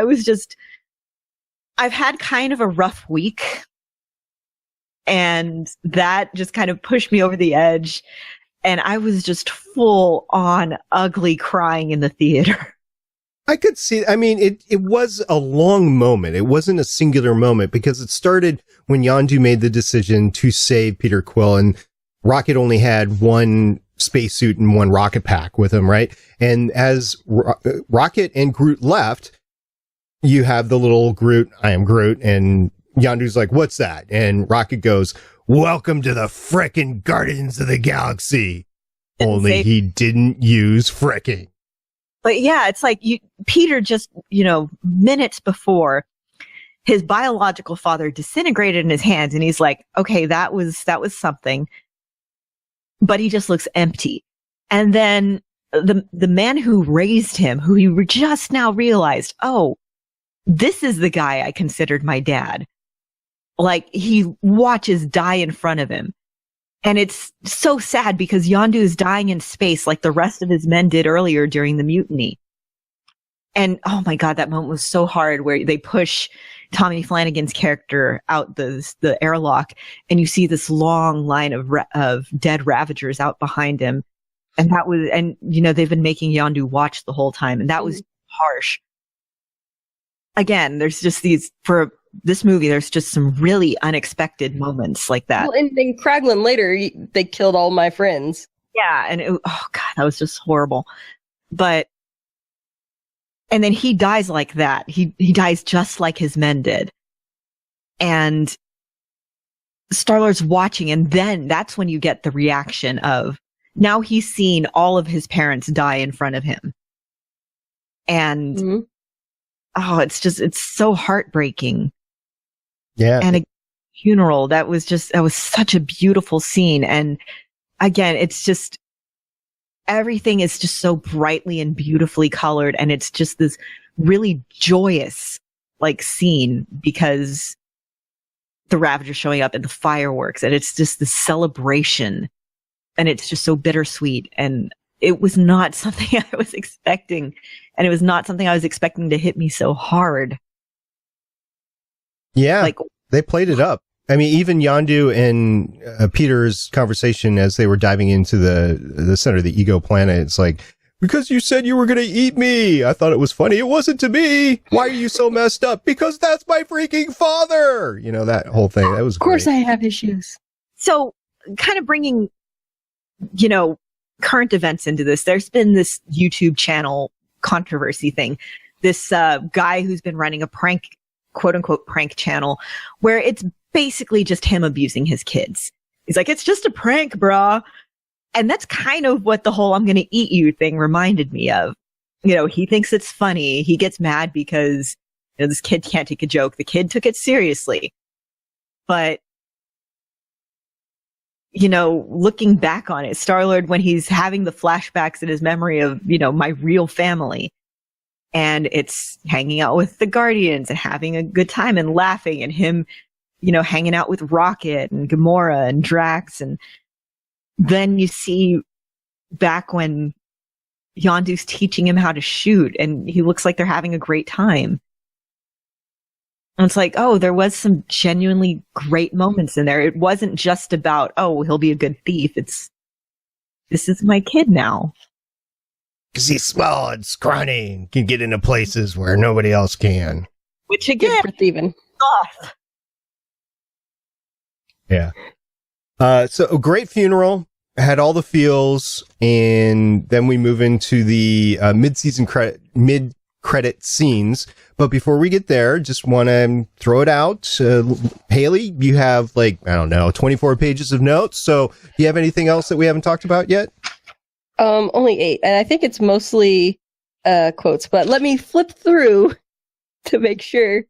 E: I've had kind of a rough week, and that just kind of pushed me over the edge. And I was just full on ugly crying in the theater.
A: I could see, it was a long moment. It wasn't a singular moment because it started when Yondu made the decision to save Peter Quill, and Rocket only had one spacesuit and one rocket pack with him, right? And as Rocket and Groot left, you have the little Groot, I am Groot, and Yondu's like, what's that? And Rocket goes, welcome to the frickin' Guardians of the Galaxy. Only he didn't use frickin'.
E: But yeah, it's like Peter just, minutes before, his biological father disintegrated in his hands, and he's like, okay, that was something. But he just looks empty. And then the man who raised him, who you just now realized, oh, this is the guy I considered my dad. Like, he watches die in front of him. And it's so sad because Yondu is dying in space like the rest of his men did earlier during the mutiny. And oh my God, that moment was so hard where they push Tommy Flanagan's character out the airlock, and you see this long line of dead Ravagers out behind him. And that was, and they've been making Yondu watch the whole time, and that was harsh. Again, there's just for this movie, there's just some really unexpected moments like that.
D: Well, and then Kraglin later, they killed all my friends.
E: Yeah, and oh god, that was just horrible. But, and then he dies like that. He dies just like his men did. And Star-Lord's watching, and then that's when you get the reaction of, now he's seen all of his parents die in front of him. And, it's so heartbreaking.
A: Yeah.
E: And a funeral, that was such a beautiful scene. And again, it's just, everything is just so brightly and beautifully colored. And it's just this really joyous, scene, because the Ravagers showing up and the fireworks, and it's just the celebration, and it's just so bittersweet. And it was not something I was expecting, and it was not something I was expecting to hit me so hard.
A: Yeah, they played it up. I mean, even Yondu and Peter's conversation as they were diving into the center of the Ego planet, it's like, because you said you were going to eat me. I thought it was funny. It wasn't to me. Why are you so messed up? Because that's my freaking father. That whole thing. That was
D: Of course
A: great.
D: I have issues.
E: So kind of bringing, current events into this, there's been this YouTube channel controversy thing. This guy who's been running a prank, quote unquote prank channel, where it's basically just him abusing his kids. He's like, it's just a prank, brah. And that's kind of what the whole I'm going to eat you thing reminded me of. He thinks it's funny. He gets mad because this kid can't take a joke. The kid took it seriously. But, looking back on it, Star-Lord, when he's having the flashbacks in his memory of, my real family, and it's hanging out with the Guardians and having a good time and laughing, and him, hanging out with Rocket and Gamora and Drax, and then you see back when Yondu's teaching him how to shoot, and he looks like they're having a great time. And it's like, oh, there was some genuinely great moments in there. It wasn't just about, oh, he'll be a good thief. This is my kid now.
A: Because he's small and scrawny and can get into places where nobody else can.
E: Which again,
D: for thieving.
A: Yeah. So a great funeral, had all the feels, and then we move into the mid-credit scenes. But before we get there, just want to throw it out. Haley, you have 24 pages of notes. So do you have anything else that we haven't talked about yet?
D: Only 8. And I think it's mostly quotes, but let me flip through to make sure.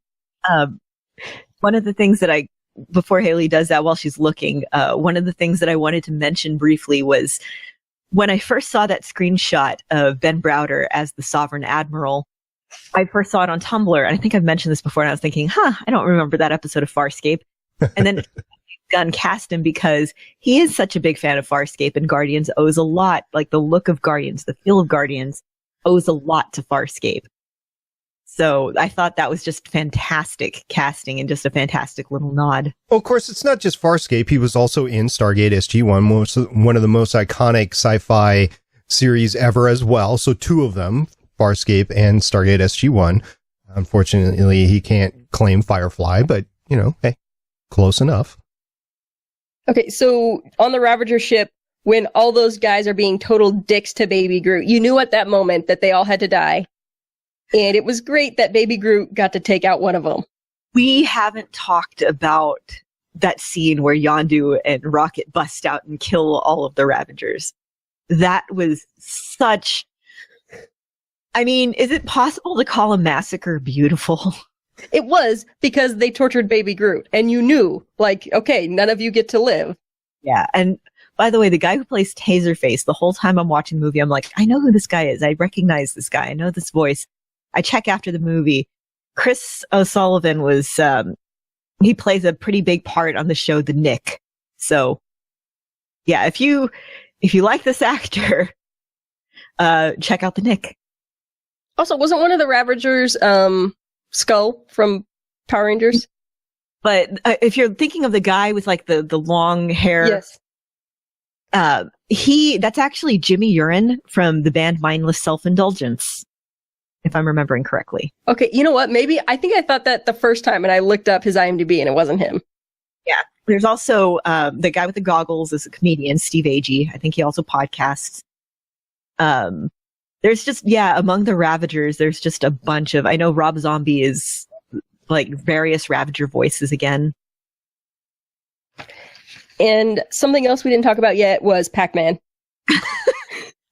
E: One of the things that before Haley does that while she's looking, one of the things that I wanted to mention briefly was when I first saw that screenshot of Ben Browder as the Sovereign Admiral. I first saw it on Tumblr, and I think I've mentioned this before, and I was thinking, I don't remember that episode of Farscape. And then Gunn cast him because he is such a big fan of Farscape, and Guardians owes a lot, the look of Guardians, the feel of Guardians owes a lot to Farscape. So I thought that was just fantastic casting and just a fantastic little nod.
A: Well, of course, it's not just Farscape. He was also in Stargate SG-1, one of the most iconic sci-fi series ever as well. So 2 of them, Farscape and Stargate SG-1. Unfortunately, he can't claim Firefly, but, hey, close enough.
D: Okay, so on the Ravager ship, when all those guys are being total dicks to Baby Groot, you knew at that moment that they all had to die. And it was great that Baby Groot got to take out one of them.
E: We haven't talked about that scene where Yondu and Rocket bust out and kill all of the Ravagers. That was such... I mean, is it possible to call a massacre beautiful?
D: It was, because they tortured Baby Groot. And you knew, okay, none of you get to live.
E: Yeah, and by the way, the guy who plays Taserface, the whole time I'm watching the movie, I'm like, I know who this guy is. I recognize this guy. I know this voice. I check after the movie. Chris O'Sullivan was, he plays a pretty big part on the show The Nick. So, yeah, if you like this actor, check out The Nick.
D: Also, wasn't one of the Ravagers Skull from Power Rangers?
E: But if you're thinking of the guy with the long hair,
D: yes,
E: That's actually Jimmy Urine from the band Mindless Self-Indulgence, if I'm remembering correctly.
D: Okay, you know what? Maybe I think I thought that the first time, and I looked up his IMDb, and it wasn't him.
E: Yeah. There's also the guy with the goggles is a comedian, Steve Agee. I think he also podcasts. There's just, among the Ravagers, there's just a bunch of, I know Rob Zombie is like various Ravager voices again.
D: And something else we didn't talk about yet was Pac-Man.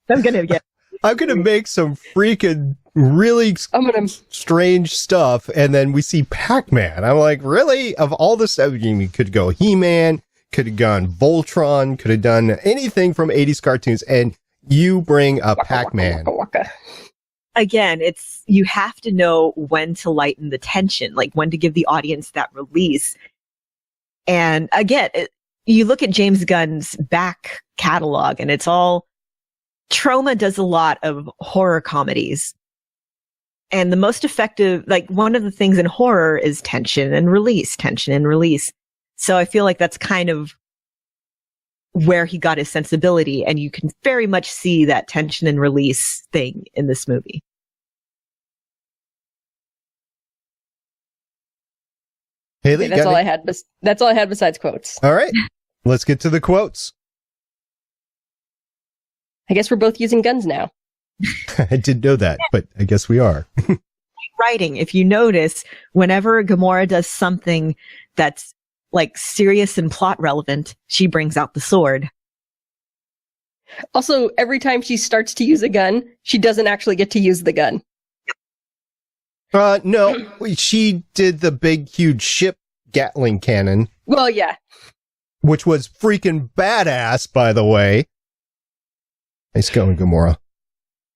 E: I'm gonna
A: make some freaking really strange stuff, and then we see Pac-Man. I'm like, really? Of all the stuff, you could go He-Man, could have gone Voltron, could have done anything from 80s cartoons, and you bring a Pac-Man.
E: Again, you have to know when to lighten the tension, like when to give the audience that release. And again, you look at James Gunn's back catalog, and it's all Troma does a lot of horror comedies. And the most effective, like one of the things in horror is tension and release. So I feel like that's kind of where he got his sensibility. And you can very much see that tension and release thing in this movie.
A: Haley,
D: that's all I had. That's all I had besides quotes.
A: All right, let's get to the quotes.
D: I guess we're both using guns now.
A: I didn't know that, but I guess we are.
E: Writing, if you notice, whenever Gamora does something that's like serious and plot relevant, she brings out the sword.
D: Also, every time she starts to use a gun, she doesn't actually get to use the gun.
A: No, she did the big, huge ship Gatling cannon.
D: Well, yeah.
A: Which was freaking badass, by the way. Nice going, Gamora.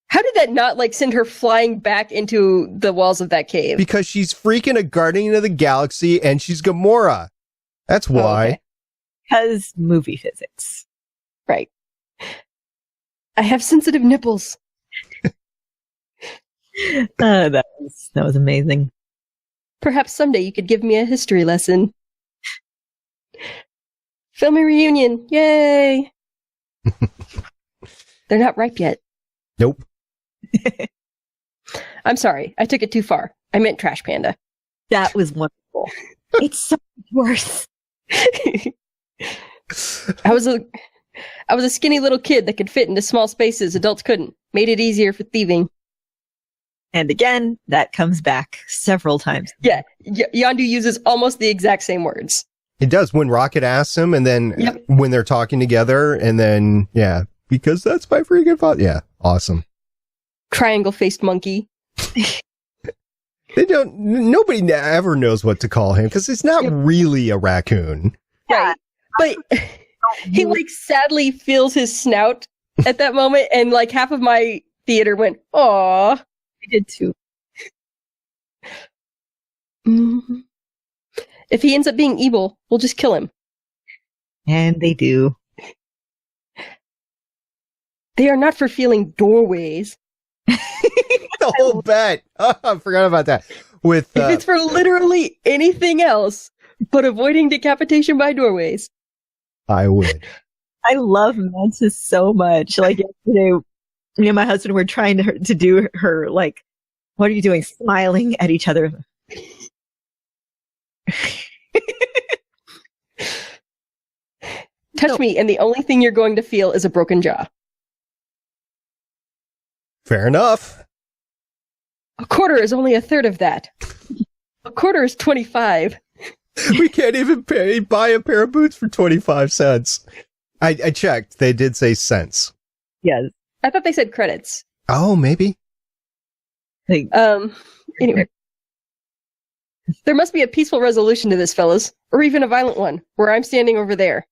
D: How did that not, send her flying back into the walls of that cave?
A: Because she's freaking a Guardian of the Galaxy, and she's Gamora. That's why.
E: Okay. Because movie physics.
D: Right. I have sensitive nipples.
E: That was amazing.
D: Perhaps someday you could give me a history lesson. Filming reunion. Yay! They're not ripe yet.
A: Nope.
D: I'm sorry. I took it too far. I meant Trash Panda.
E: That was wonderful. It's so much worse.
D: I was a skinny little kid that could fit into small spaces adults couldn't. Made it easier for thieving.
E: And again, that comes back several times.
D: Yeah, Yondu uses almost the exact same words.
A: It does when Rocket asks him, and then when they're talking together, and then, because that's my freaking father. Yeah, awesome.
D: Triangle-faced monkey.
A: Nobody ever knows what to call him, because it's not really a raccoon.
D: Right. But he, sadly feels his snout at that moment, and, half of my theater went, "Aw."
E: I did too.
D: Mm-hmm. If he ends up being evil, we'll just kill him.
E: And they do.
D: They are not for feeling doorways.
A: The whole bet. Oh, I forgot about that. If
D: it's for literally anything else but avoiding decapitation by doorways.
A: I would.
E: I love Mantis so much. Yesterday, me and my husband were trying to do her, what are you doing? Smiling at each other.
D: Touch me, and the only thing you're going to feel is a broken jaw.
A: Fair enough.
D: A quarter is only a third of that. A quarter is 25.
A: We can't even buy a pair of boots for 25 cents. I checked. They did say cents.
E: Yes.
D: I thought they said credits.
A: Oh, maybe.
D: Anyway. There must be a peaceful resolution to this, fellas. Or even a violent one, where I'm standing over there.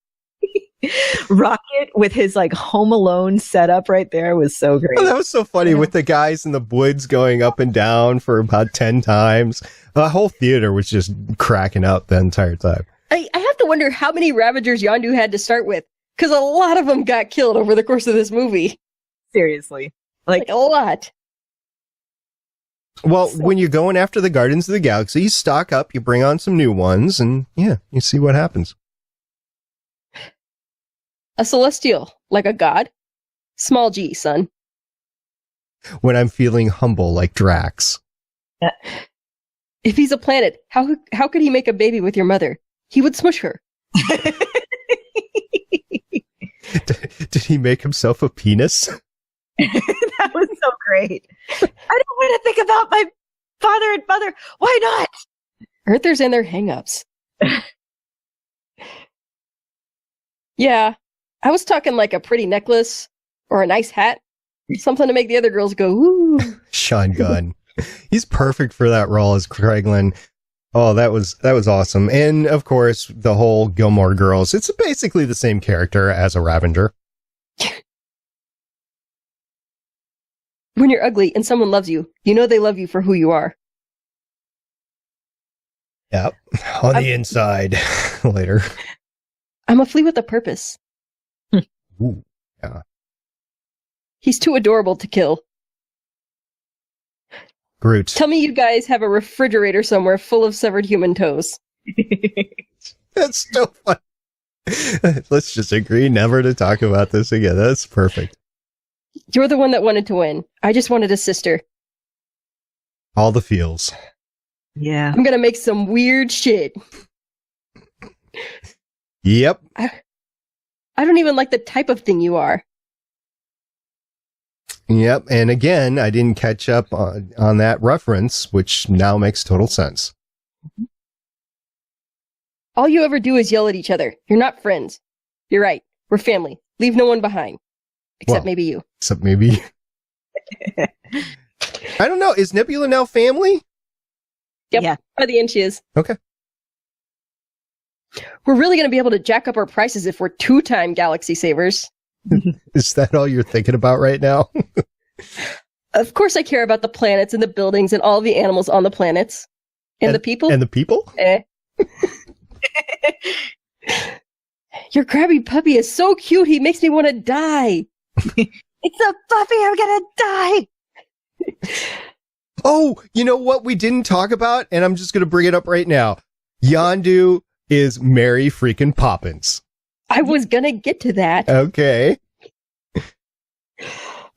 E: Rocket with his Home Alone setup right there was so great.
A: Oh, that was so funny with the guys in the woods going up and down for about 10 times. The whole theater was just cracking up the entire time.
D: I have to wonder how many Ravagers Yondu had to start with, because a lot of them got killed over the course of this movie.
E: Seriously.
D: A lot.
A: Well, when you're going after the Guardians of the Galaxy, you stock up, you bring on some new ones, and you see what happens.
D: A celestial, like a god. Small g, son.
A: When I'm feeling humble like Drax.
D: If he's a planet, how could he make a baby with your mother? He would smush her.
A: Did he make himself a penis?
E: That was so great. I don't want to think about my father and mother. Why not?
D: Earthers and their hang-ups. Yeah, I was talking like a pretty necklace or a nice hat. Something to make the other girls go, ooh.
A: Sean Gunn. He's perfect for that role as Craiglin. Oh, that was awesome. And of course, the whole Gilmore Girls. It's basically the same character as a Ravenger.
D: When you're ugly and someone loves you, you know they love you for who you are.
A: Yep. On the inside. Later.
D: I'm a flea with a purpose.
A: Ooh, yeah.
D: He's too adorable to kill.
A: Groot.
D: Tell me you guys have a refrigerator somewhere full of severed human toes.
A: That's so fun. Let's just agree never to talk about this again. That's perfect.
D: You're the one that wanted to win. I just wanted a sister.
A: All the feels.
E: Yeah.
D: I'm gonna make some weird shit.
A: Yep.
D: I don't even like the type of thing you are.
A: Yep. And again, I didn't catch up on that reference, which now makes total sense.
D: All you ever do is yell at each other. You're not friends. You're right. We're family. Leave no one behind. Except maybe you.
A: Except maybe. I don't know. Is Nebula now family?
D: Yep.
E: Yeah.
D: By the end she is.
A: Okay.
D: We're really going to be able to jack up our prices if we're 2-time galaxy savers.
A: Is that all you're thinking about right now?
D: Of course I care about the planets and the buildings and all the animals on the planets. And the people.
A: And the people?
D: Your crabby puppy is so cute, he makes me want to die.
E: It's a puppy, I'm gonna die.
A: Oh, you know what we didn't talk about? And I'm just going to bring it up right now. Yondu is Mary freaking Poppins.
D: I was going to get to that.
A: Okay.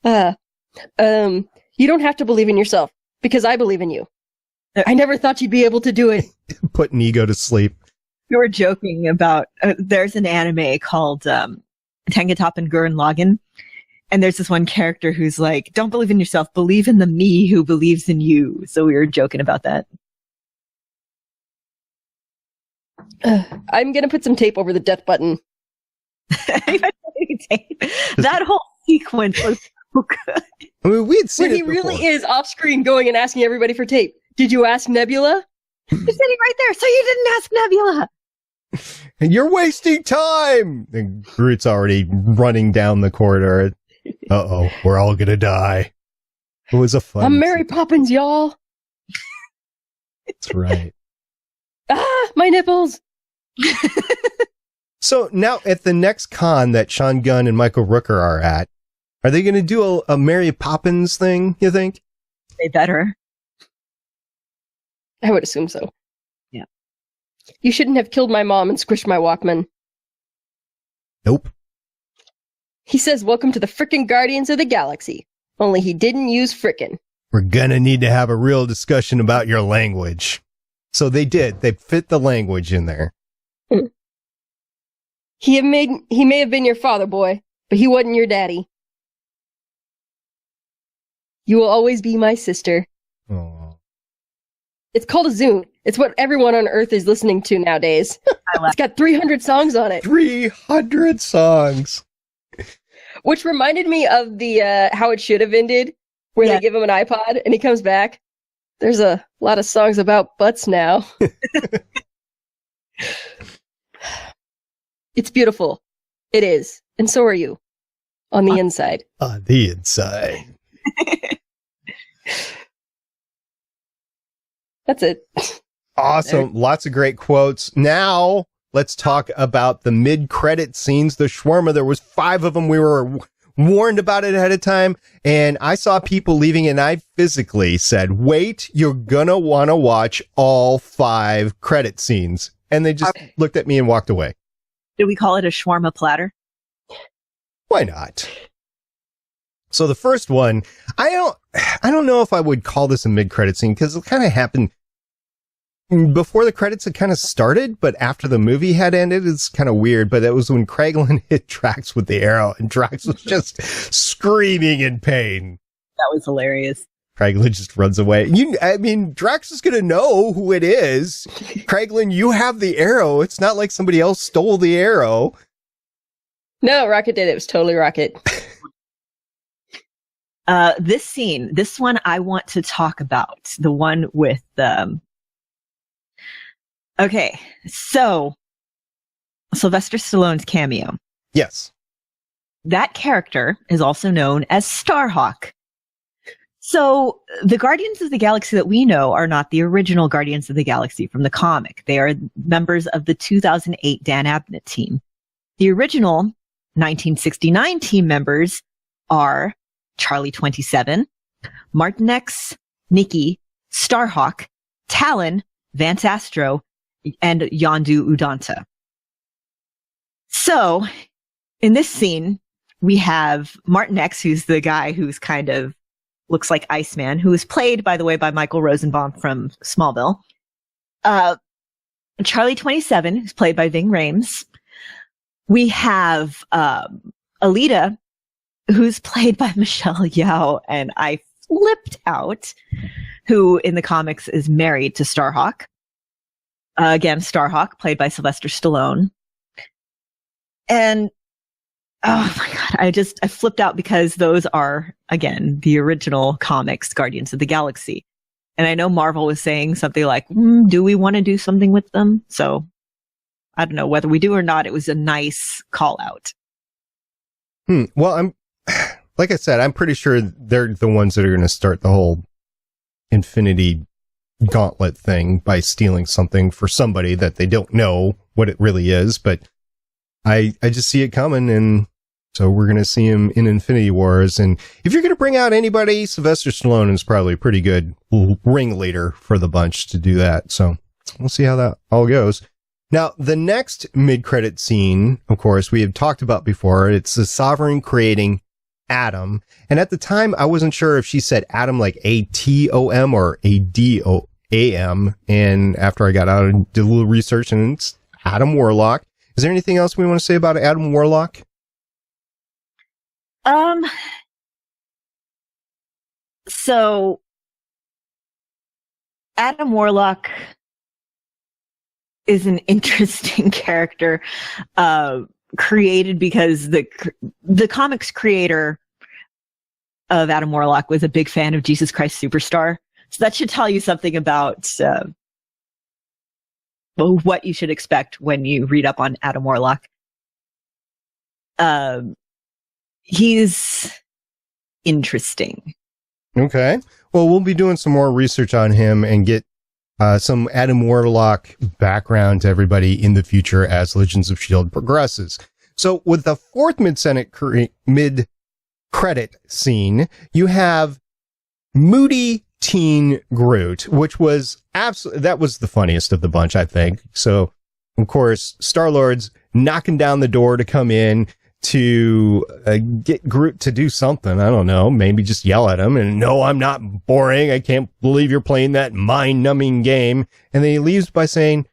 D: You don't have to believe in yourself because I believe in you. I never thought you'd be able to do it.
A: Put an ego to sleep.
E: We were joking about, there's an anime called Tengatop and Gurren Lagann. And there's this one character who's like, don't believe in yourself, believe in the me who believes in you. So we were joking about that.
D: I'm going to put some tape over the death button.
E: That whole sequence was so good.
A: I mean, we'd seen
D: Where he
A: it
D: really
A: before.
D: is off screen going and asking everybody for tape. Did you ask Nebula?
E: You're sitting right there, so you didn't ask Nebula.
A: You're wasting time! And Groot's already running down the corridor. Uh-oh, we're all gonna die. It was a fun...
D: I'm Mary Poppins, y'all.
A: That's right.
D: Ah, my nipples.
A: So now at the next con that Sean Gunn and Michael Rooker are at, are they going to do a Mary Poppins thing, you think?
E: They better.
D: I would assume so.
E: Yeah.
D: You shouldn't have killed my mom and squished my Walkman.
A: Nope.
D: He says, welcome to the frickin' Guardians of the Galaxy. Only he didn't use frickin'.
A: We're going to need to have a real discussion about your language. So they did. They fit the language in there.
D: He may have been your father, boy, but he wasn't your daddy. You will always be my sister.
A: Oh.
D: It's called a Zune. It's what everyone on Earth is listening to nowadays. It's got 300 songs on it.
A: 300 songs.
D: Which reminded me of the How It Should Have Ended, where they give him an iPod and he comes back. There's a lot of songs about butts now. It's beautiful. It is. And so are you. On the inside.
A: On the inside.
D: That's it.
A: Awesome. Lots of great quotes. Now, let's talk about the mid-credit scenes. The shawarma, there was 5 of them. We were warned about it ahead of time. And I saw people leaving and I physically said, wait, you're gonna want to watch all 5 credit scenes. And they just looked at me and walked away.
E: Did we call it a shawarma platter?
A: Why not? So the first one, I don't know if I would call this a mid-credit scene because it kind of happened before the credits had kind of started, but after the movie had ended. It's kind of weird, but that was when Kraglin hit Drax with the arrow and Drax was just screaming in pain.
E: That was hilarious.
A: Kraglin just runs away. Drax is going to know who it is. Kraglin, you have the arrow. It's not like somebody else stole the arrow.
D: No, Rocket did. It was totally Rocket.
E: This scene, this one I want to talk about. The one with, okay, so Sylvester Stallone's cameo.
A: Yes.
E: That character is also known as Starhawk. So the Guardians of the Galaxy that we know are not the original Guardians of the Galaxy from the comic. They are members of the 2008 Dan Abnett team. The original 1969 team members are Charlie 27, Martin X, Nikki, Starhawk, Talon, Vance Astro, and Yondu Udanta. So in this scene, we have Martin X, who's the guy who's kind of looks like Iceman, who is played, by the way, by Michael Rosenbaum from Smallville. Charlie 27, who's played by Ving Rhames. We have Alita, who's played by Michelle Yeoh, and I flipped out, who in the comics is married to Starhawk. Again, Starhawk, played by Sylvester Stallone. And oh my God, I flipped out because those are, again, the original comics Guardians of the Galaxy. And I know Marvel was saying something like, do we want to do something with them? So I don't know whether we do or not. It was a nice call out.
A: Well, like I said, I'm pretty sure they're the ones that are going to start the whole Infinity Gauntlet thing by stealing something for somebody that they don't know what it really is, but I just see it coming, and so we're going to see him in Infinity Wars. And if you're going to bring out anybody, Sylvester Stallone is probably a pretty good ringleader for the bunch to do that. So we'll see how that all goes. Now, the next mid-credit scene, of course, we have talked about before. It's the Sovereign creating Atom. And at the time, I wasn't sure if she said Atom like A-T-O-M or A-D-O-A-M. And after I got out and did a little research, and it's Adam Warlock. Is there anything else we want to say about Adam Warlock?
E: So Adam Warlock is an interesting character, created because the comics creator of Adam Warlock was a big fan of Jesus Christ Superstar. So that should tell you something about what you should expect when you read up on Adam Warlock. He's interesting.
A: Okay. Well, we'll be doing some more research on him and get some Adam Warlock background to everybody in the future as Legends of S.H.I.E.L.D. progresses. So with the fourth mid-credit scene, you have Moody Teen Groot, which was that was the funniest of the bunch, I think. So, of course, Star-Lord's knocking down the door to come in to get Groot to do something. I don't know, maybe just yell at him and, no, I'm not boring. I can't believe you're playing that mind-numbing game. And then he leaves by saying,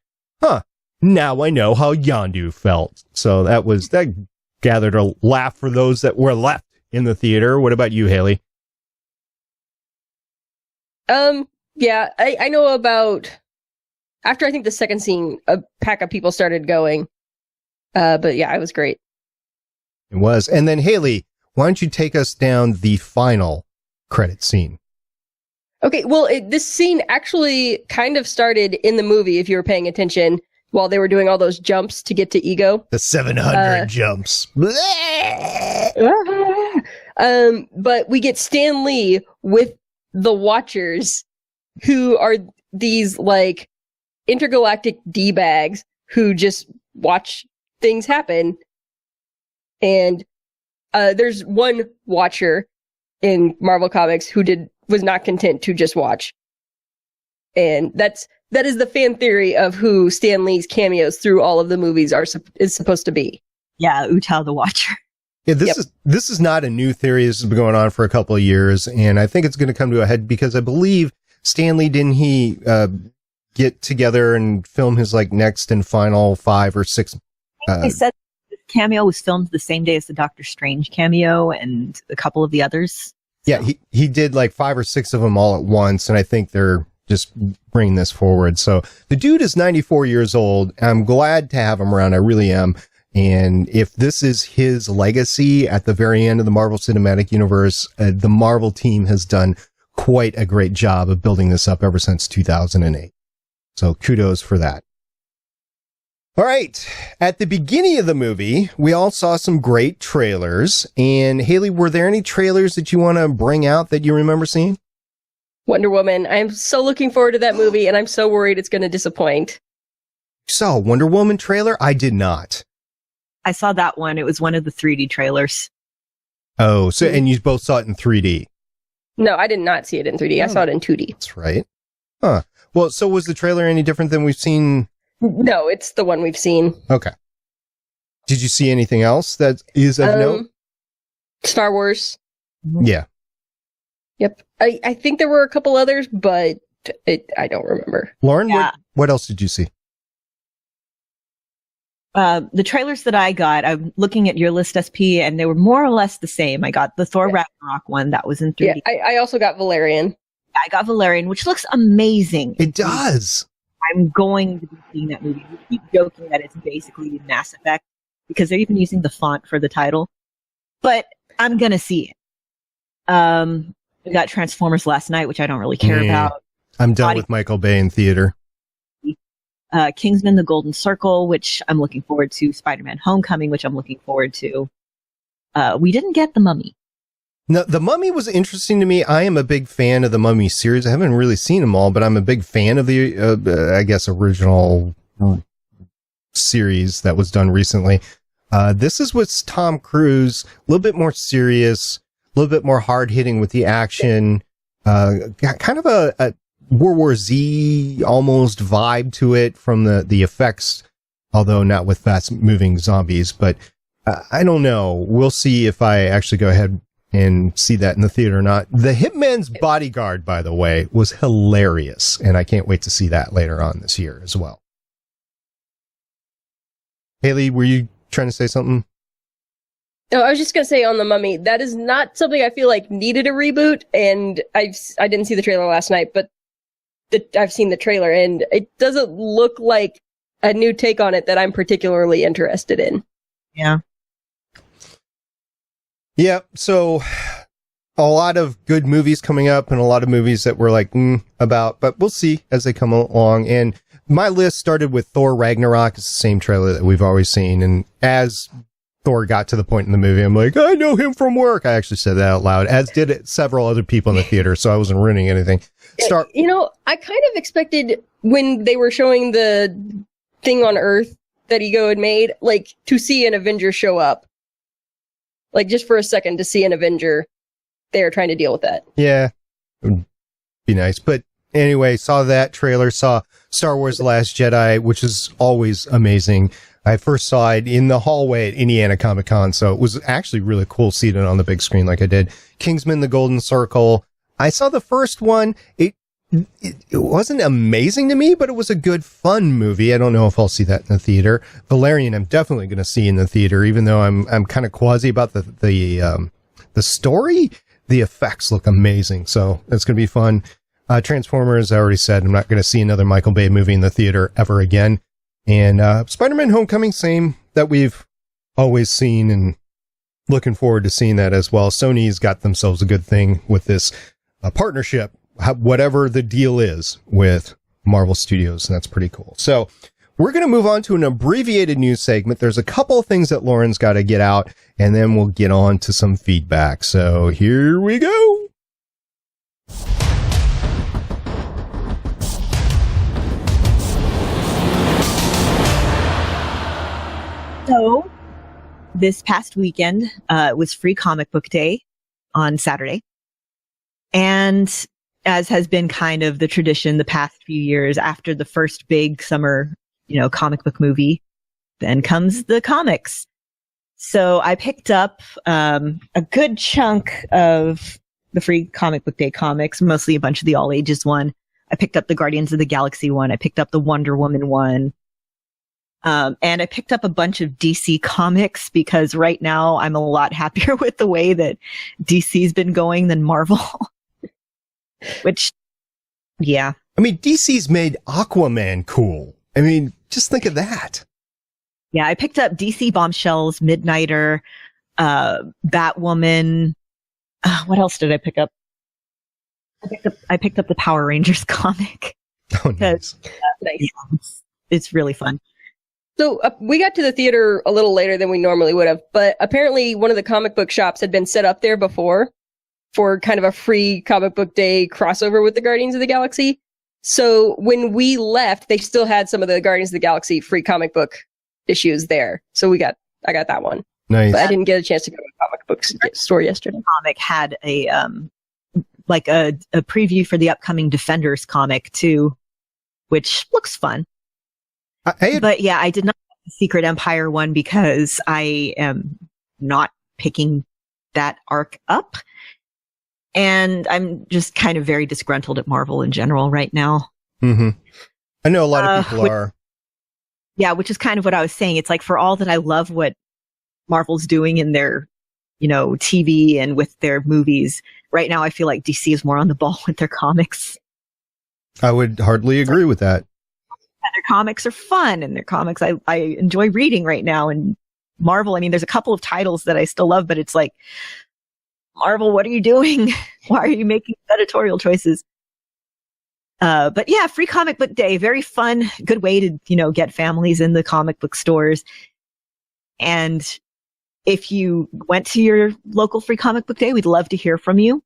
A: now I know how Yondu felt. So that gathered a laugh for those that were left in the theater. What about you, Haley?
D: Yeah, I know about, after I think the second scene, a pack of people started going. But yeah, it was great.
A: It was. And then Haley, why don't you take us down the final credit scene?
D: Okay, well, this scene actually kind of started in the movie, if you were paying attention, while they were doing all those jumps to get to Ego.
A: The 700 jumps.
D: But we get Stan Lee with the Watchers, who are these, like, intergalactic D-bags who just watch things happen. And there's one Watcher in Marvel Comics who was not content to just watch. And that is the fan theory of who Stan Lee's cameos through all of the movies is supposed to be.
E: Yeah, Utal the Watcher.
A: Yeah, this is not a new theory. This has been going on for a couple of years, and I think it's going to come to a head because I believe Stanley, didn't he get together and film his like next and final 5 or 6?
E: They said the cameo was filmed the same day as the Doctor Strange cameo and a couple of the others.
A: Yeah, he did like 5 or 6 of them all at once, and I think they're just bringing this forward. So the dude is 94 years old. I'm glad to have him around. I really am. And if this is his legacy at the very end of the Marvel Cinematic Universe, the Marvel team has done quite a great job of building this up ever since 2008. So kudos for that. All right. At the beginning of the movie, we all saw some great trailers. And Haley, were there any trailers that you want to bring out that you remember seeing?
D: Wonder Woman. I'm so looking forward to that movie, and I'm so worried it's going to disappoint.
A: You saw a Wonder Woman trailer? I did not.
E: I saw that one. It was one of the 3D trailers.
A: Oh, so and you both saw it in 3D?
D: No, I did not see it in 3D. I saw it in 2D.
A: That's right. Huh. Well, so was the trailer any different than we've seen?
D: No, it's the one we've seen.
A: Okay. Did you see anything else that is of note?
D: Star Wars.
A: Yeah.
D: Yep. I think there were a couple others, but I don't remember.
A: Lauren, what else did you see?
E: The trailers that I got, I'm looking at your list, SP, and they were more or less the same. I got the Thor Ragnarok one that was in 3D.
D: Yeah, I also got Valerian.
E: I got Valerian, which looks amazing.
A: It does.
E: I'm going to be seeing that movie. We keep joking that it's basically Mass Effect because they're even using the font for the title. But I'm going to see it. We got Transformers last night, which I don't really care about.
A: I'm done with Michael Bay in theater.
E: Kingsman: The Golden Circle, which I'm looking forward to. Spider-Man: Homecoming, which I'm looking forward to. We didn't get The Mummy.
A: No, The Mummy was interesting to me. I am a big fan of the Mummy series. I haven't really seen them all, but I'm a big fan of the, I guess, original series that was done recently. This is with Tom Cruise, a little bit more serious, a little bit more hard-hitting with the action. Got kind of a World War Z almost vibe to it from the effects, although not with fast-moving zombies. But I don't know. We'll see if I actually go ahead and see that in the theater or not. The Hitman's Bodyguard, by the way, was hilarious, and I can't wait to see that later on this year as well. Haley, were you trying to say something?
D: No, I was just going to say on The Mummy, that is not something I feel like needed a reboot, and I didn't see the trailer last night, but I've seen the trailer, and it doesn't look like a new take on it that I'm particularly interested in.
E: Yeah.
A: Yeah, so a lot of good movies coming up and a lot of movies that we're like, about, but we'll see as they come along. And my list started with Thor Ragnarok. It's the same trailer that we've always seen. And as Thor got to the point in the movie, I'm like, I know him from work. I actually said that out loud, as did several other people in the theater, so I wasn't ruining anything.
D: I kind of expected when they were showing the thing on Earth that Ego had made, like, to see an Avenger show up. Like, just for a second to see an Avenger, they are trying to deal with that.
A: Yeah, it would be nice. But anyway, saw that trailer, saw Star Wars The Last Jedi, which is always amazing. I first saw it in the hallway at Indiana Comic Con, so it was actually really cool seeing it on the big screen like I did. Kingsman: The Golden Circle. I saw the first one. It wasn't amazing to me, but it was a good, fun movie. I don't know if I'll see that in the theater. Valerian, I'm definitely going to see in the theater, even though I'm kind of quasi about the story. The effects look amazing, so it's going to be fun. Transformers, I already said, I'm not going to see another Michael Bay movie in the theater ever again. And Spider-Man: Homecoming, same that we've always seen, and looking forward to seeing that as well. Sony's got themselves a good thing with this partnership, whatever the deal is with Marvel Studios, and that's pretty cool. So we're going to move on to an abbreviated news segment. There's a couple of things that Lauren's got to get out, and then we'll get on to some feedback. So here we go.
E: So this past weekend was Free Comic Book Day on Saturday. And as has been kind of the tradition the past few years, after the first big summer, comic book movie, then comes the comics. So I picked up a good chunk of the free comic book day comics, mostly a bunch of the all ages one. I picked up the Guardians of the Galaxy one. I picked up the Wonder Woman one. And I picked up a bunch of DC comics because right now I'm a lot happier with the way that DC's been going than Marvel. Which, yeah.
A: I mean, DC's made Aquaman cool. I mean, just think of that.
E: Yeah, I picked up DC Bombshells, Midnighter, Batwoman. What else did I pick up? I picked up the Power Rangers comic.
A: Oh, nice.
E: It's really fun.
D: So we got to the theater a little later than we normally would have, but apparently one of the comic book shops had been set up there before for kind of a free comic book day crossover with the Guardians of the Galaxy. So when we left, they still had some of the Guardians of the Galaxy free comic book issues there. So I got that one.
A: Nice.
D: But I didn't get a chance to go to the comic book store yesterday.
E: Comic had a preview for the upcoming Defenders comic too, which looks fun. But yeah, I did not get the Secret Empire one because I am not picking that arc up. And I'm just kind of very disgruntled at Marvel in general right now.
A: Mm-hmm. I know a lot of people are.
E: Yeah, which is kind of what I was saying. It's like, for all that I love what Marvel's doing in their, TV and with their movies, right now I feel like DC is more on the ball with their comics.
A: I would hardly agree with that.
E: Their comics are fun, and their comics I enjoy reading right now. And Marvel, I mean, there's a couple of titles that I still love, but it's like, Marvel, what are you doing? Why are you making editorial choices? But yeah, free comic book day, very fun, good way to, get families in the comic book stores. And if you went to your local free comic book day, we'd love to hear from you.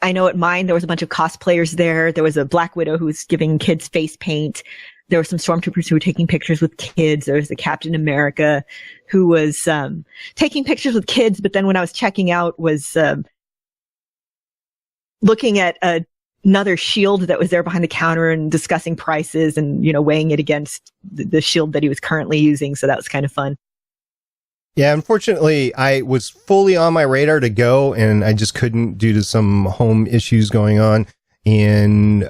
E: I know at mine, there was a bunch of cosplayers there. There was a Black Widow who was giving kids face paint. There were some stormtroopers who were taking pictures with kids. There was the Captain America who was taking pictures with kids, but then when I was checking out was looking at another shield that was there behind the counter and discussing prices and, weighing it against the shield that he was currently using. So that was kind of fun.
A: Yeah, unfortunately, I was fully on my radar to go, and I just couldn't due to some home issues going on. And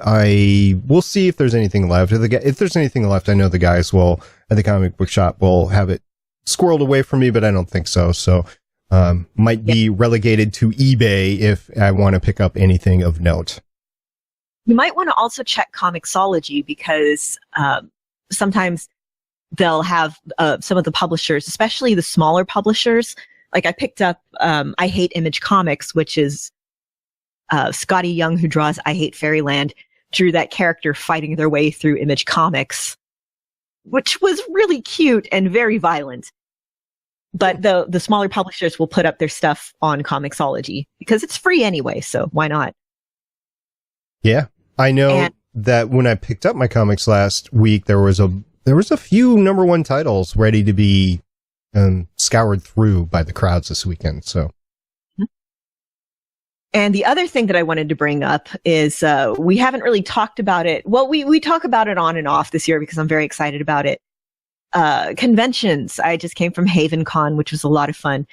A: we'll see if there's anything left. If there's anything left, I know the guys at the comic book shop will have it squirreled away from me, but I don't think so. So, might be relegated to eBay if I want to pick up anything of note.
E: You might want to also check Comixology because, sometimes they'll have, some of the publishers, especially the smaller publishers. Like I picked up, I Hate Image Comics, which is, Scotty Young, who draws I Hate Fairyland, drew that character fighting their way through Image Comics, which was really cute and very violent. But the smaller publishers will put up their stuff on Comixology because it's free anyway, so why not?
A: Yeah, I know that when I picked up my comics last week, there was a few number one titles ready to be scoured through by the crowds this weekend. So.
E: And the other thing that I wanted to bring up is we haven't really talked about it. Well, we talk about it on and off this year because I'm very excited about it. Conventions. I just came from Haven Con, which was a lot of fun.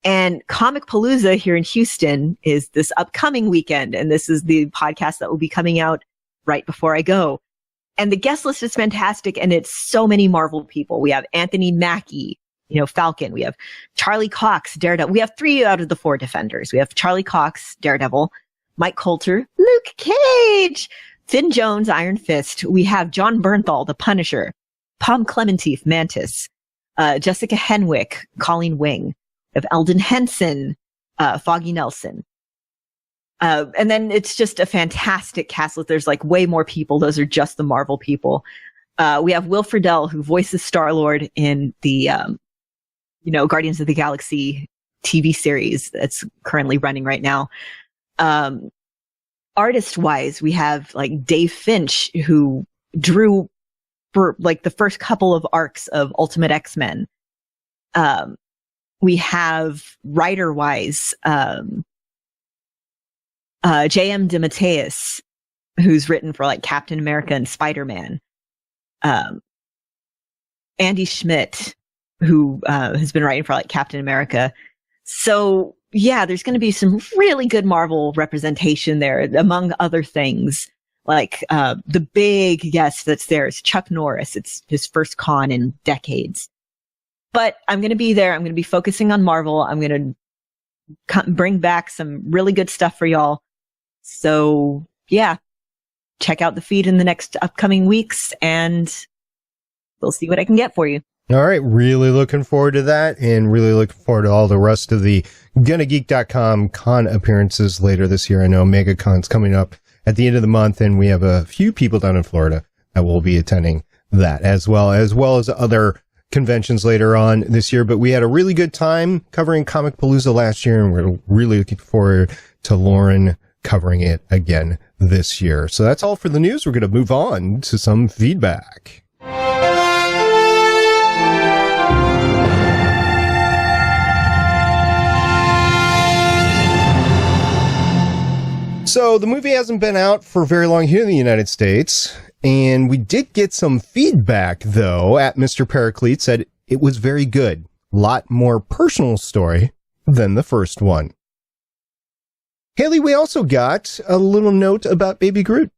E: And Comic Palooza here in Houston is this upcoming weekend. And this is the podcast that will be coming out right before I go. And the guest list is fantastic. And it's so many Marvel people. We have Anthony Mackie, Falcon. We have Charlie Cox, Daredevil. We have 3 out of the 4 Defenders. We have Charlie Cox, Daredevil, Mike Coulter, Luke Cage, Finn Jones, Iron Fist. We have John Bernthal, the Punisher, Pom Clementif, Mantis, Jessica Henwick, Colleen Wing. We have Eldon Henson, Foggy Nelson. And then it's just a fantastic cast list. There's like way more people. Those are just the Marvel people. We have Will Friedle, who voices Star-Lord in the, Guardians of the Galaxy TV series that's currently running right now. Artist-wise, we have like Dave Finch, who drew for like the first couple of arcs of Ultimate X-Men. We have writer-wise, J.M. DeMatteis, who's written for like Captain America and Spider-Man. Andy Schmidt, who has been writing for like Captain America. So yeah, there's going to be some really good Marvel representation there, among other things. Like the big guest that's there is Chuck Norris. It's his first con in decades. But I'm going to be there. I'm going to be focusing on Marvel. I'm going to bring back some really good stuff for y'all. So yeah, check out the feed in the next upcoming weeks and we'll see what I can get for you.
A: All right. Really looking forward to that and really looking forward to all the rest of the GonnaGeek.com con appearances later this year. I know MegaCon's coming up at the end of the month, and we have a few people down in Florida that will be attending that as well as other conventions later on this year. But we had a really good time covering Comic Palooza last year, and we're really looking forward to Lauren covering it again this year. So that's all for the news. We're going to move on to some feedback. So the movie hasn't been out for very long here in the United States, and we did get some feedback, though, at Mr. Paraclete said it was very good. A lot more personal story than the first one. Haley, we also got a little note about Baby Groot.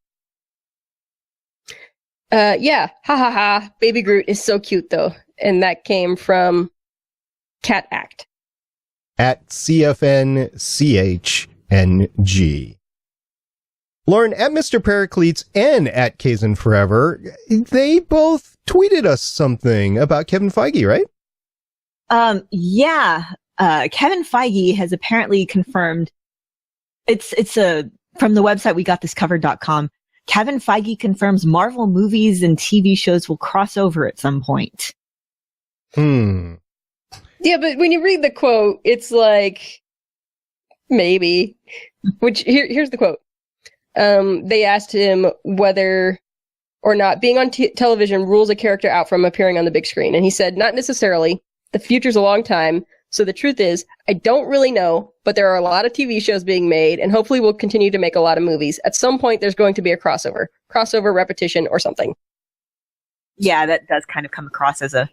D: Yeah, ha ha ha. Baby Groot is so cute, though. And that came from Cat Act.
A: At CFNCHNG. Lauren, at Mr. Paracletes and at Kazin Forever, they both tweeted us something about Kevin Feige, right?
E: Yeah. Kevin Feige has apparently confirmed it's from the website wegotThiscovered.com. Kevin Feige confirms Marvel movies and TV shows will cross over at some point.
D: Yeah, but when you read the quote, it's like, maybe. Which, here's the quote. They asked him whether or not being on television rules a character out from appearing on the big screen. And he said, not necessarily. The future's a long time. So the truth is, I don't really know, but there are a lot of TV shows being made, and hopefully we'll continue to make a lot of movies. At some point, there's going to be a crossover, repetition, or something.
E: Yeah, that does kind of come across as a,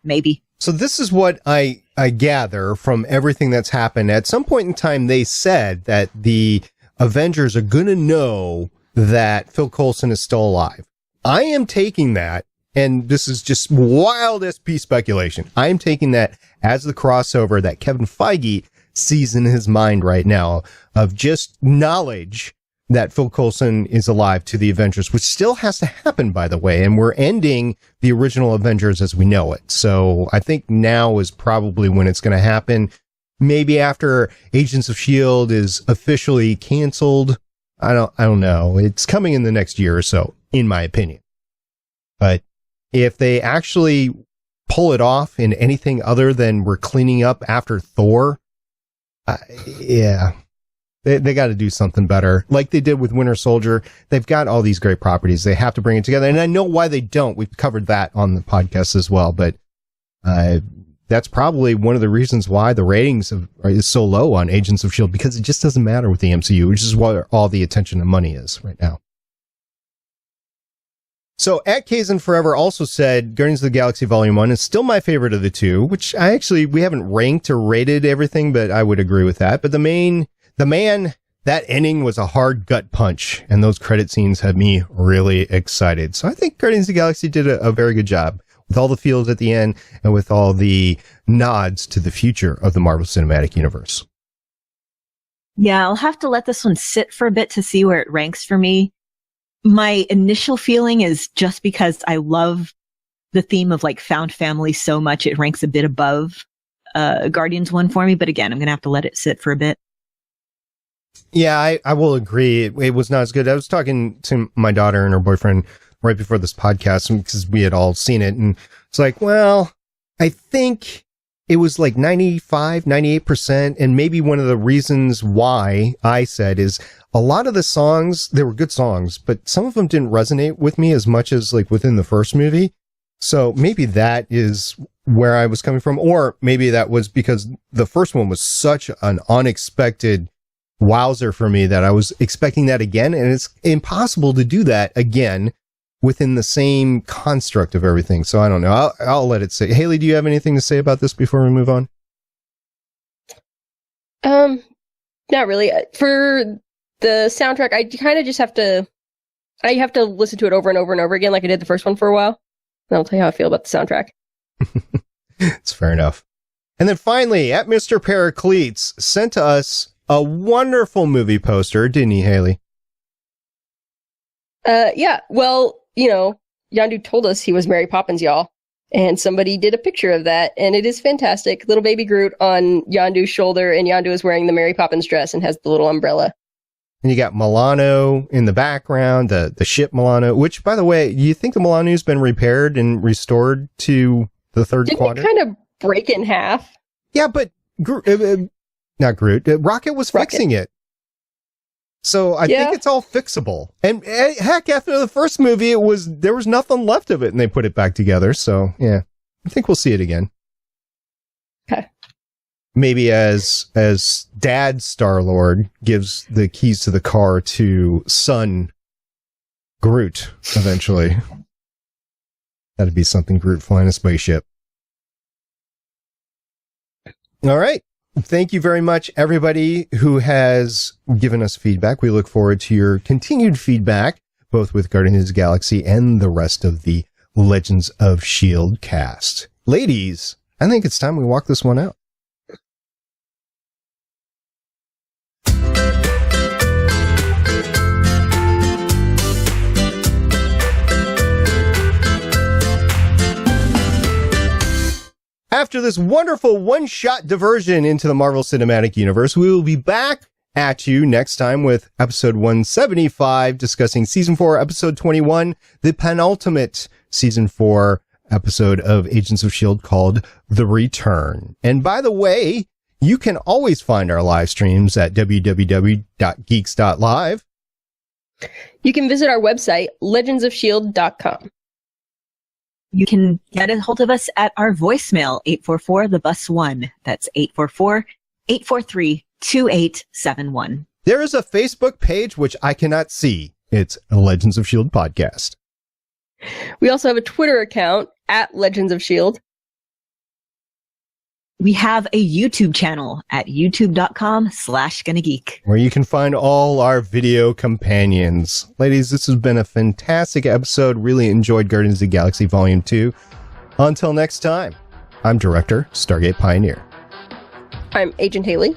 E: maybe.
A: So this is what I gather from everything that's happened. At some point in time, they said that the Avengers are going to know that Phil Coulson is still alive. I am taking that, and this is just wild SP speculation. I am taking that as the crossover that Kevin Feige sees in his mind right now of just knowledge that Phil Coulson is alive to the Avengers, which still has to happen, by the way. And we're ending the original Avengers as we know it. So I think now is probably when it's going to happen. Maybe after Agents of S.H.I.E.L.D. is officially canceled. I don't know. It's coming in the next year or so, in my opinion. But if they actually pull it off in anything other than we're cleaning up after Thor, yeah, they got to do something better. Like they did with Winter Soldier. They've got all these great properties. They have to bring it together. And I know why they don't. We've covered that on the podcast as well. But that's probably one of the reasons why the ratings is so low on Agents of S.H.I.E.L.D. because it just doesn't matter with the MCU, which is where all the attention and money is right now. So at Kazin Forever also said Guardians of the Galaxy Volume 1 is still my favorite of the two, which we haven't ranked or rated everything, but I would agree with that. But the man, that ending was a hard gut punch, and those credit scenes had me really excited. So I think Guardians of the Galaxy did a very good job with all the feels at the end and with all the nods to the future of the Marvel Cinematic Universe.
E: Yeah, I'll have to let this one sit for a bit to see where it ranks for me. My initial feeling is just because I love the theme of like found family so much, it ranks a bit above Guardians 1 for me. But again, I'm going to have to let it sit for a bit.
A: Yeah, I will agree. It was not as good. I was talking to my daughter and her boyfriend right before this podcast because we had all seen it. And it's like, well, I think it was like 98%. And maybe one of the reasons why I said is a lot of the songs, they were good songs, but some of them didn't resonate with me as much as like within the first movie. So maybe that is where I was coming from. Or maybe that was because the first one was such an unexpected wowzer for me that I was expecting that again. And it's impossible to do that again within the same construct of everything. So I don't know. I'll let it say. Haley, do you have anything to say about this before we move on?
D: Not really. For the soundtrack, I kind of just have to listen to it over and over and over again, like I did the first one for a while. And I'll tell you how I feel about the soundtrack.
A: It's fair enough. And then finally, at Mr. Paracletes sent to us a wonderful movie poster, didn't he, Haley?
D: Yeah. Well, Yondu told us he was Mary Poppins, y'all. And somebody did a picture of that, and it is fantastic. Little baby Groot on Yondu's shoulder, and Yondu is wearing the Mary Poppins dress and has the little umbrella.
A: And you got Milano in the background, the ship Milano, which, by the way, you think the Milano's been repaired and restored to the third quadrant?
D: Didn't it kind of break in half?
A: Yeah, but not Groot. Rocket was fixing it. So I think it's all fixable. And heck, after the first movie, there was nothing left of it, and they put it back together. So yeah, I think we'll see it again.
D: Okay.
A: Maybe as Dad Star-Lord gives the keys to the car to son Groot eventually. That'd be something, Groot flying a spaceship. All right. Thank you very much, everybody who has given us feedback. We look forward to your continued feedback, both with Guardians of the Galaxy and the rest of the Legends of S.H.I.E.L.D. cast. Ladies, I think it's time we walk this one out. After this wonderful one-shot diversion into the Marvel Cinematic Universe, we will be back at you next time with episode 175, discussing season 4, episode 21, the penultimate season 4 episode of Agents of S.H.I.E.L.D. called The Return. And by the way, you can always find our live streams at www.geeks.live.
D: You can visit our website, legendsofshield.com.
E: You can get a hold of us at our voicemail, 844-THE-BUS-1. That's 844-843-2871.
A: There is a Facebook page which I cannot see. It's a Legends of S.H.I.E.L.D. podcast.
D: We also have a Twitter account, at Legends of S.H.I.E.L.D.
E: We have a YouTube channel at youtube.com/GonnaGeek,
A: where you can find all our video companions. Ladies, this has been a fantastic episode. Really enjoyed Guardians of the Galaxy Volume 2. Until next time, I'm Director, Stargate Pioneer.
D: I'm Agent Haley.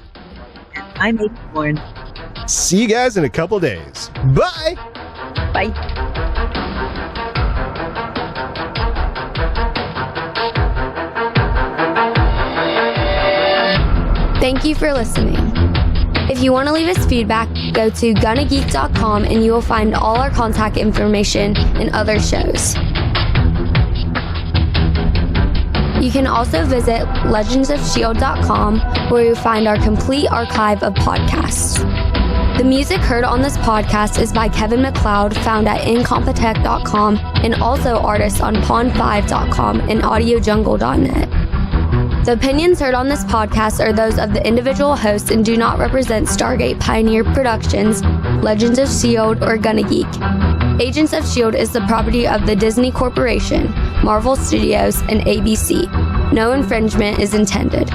E: I'm Agent Lauren.
A: See you guys in a couple days. Bye!
D: Bye.
C: Thank you for listening. If you want to leave us feedback, go to gonnageek.com and you will find all our contact information and other shows. You can also visit legendsofshield.com, where you'll find our complete archive of podcasts. The music heard on this podcast is by Kevin MacLeod, found at incompetech.com, and also artists on pond5.com and audiojungle.net. The opinions heard on this podcast are those of the individual hosts and do not represent Stargate Pioneer Productions, Legends of S.H.I.E.L.D., or Gonna Geek. Agents of S.H.I.E.L.D. is the property of the Disney Corporation, Marvel Studios, and ABC. No infringement is intended.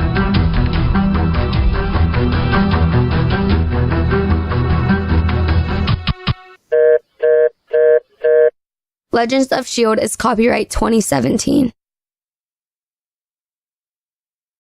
C: Legends of S.H.I.E.L.D. is copyright 2017.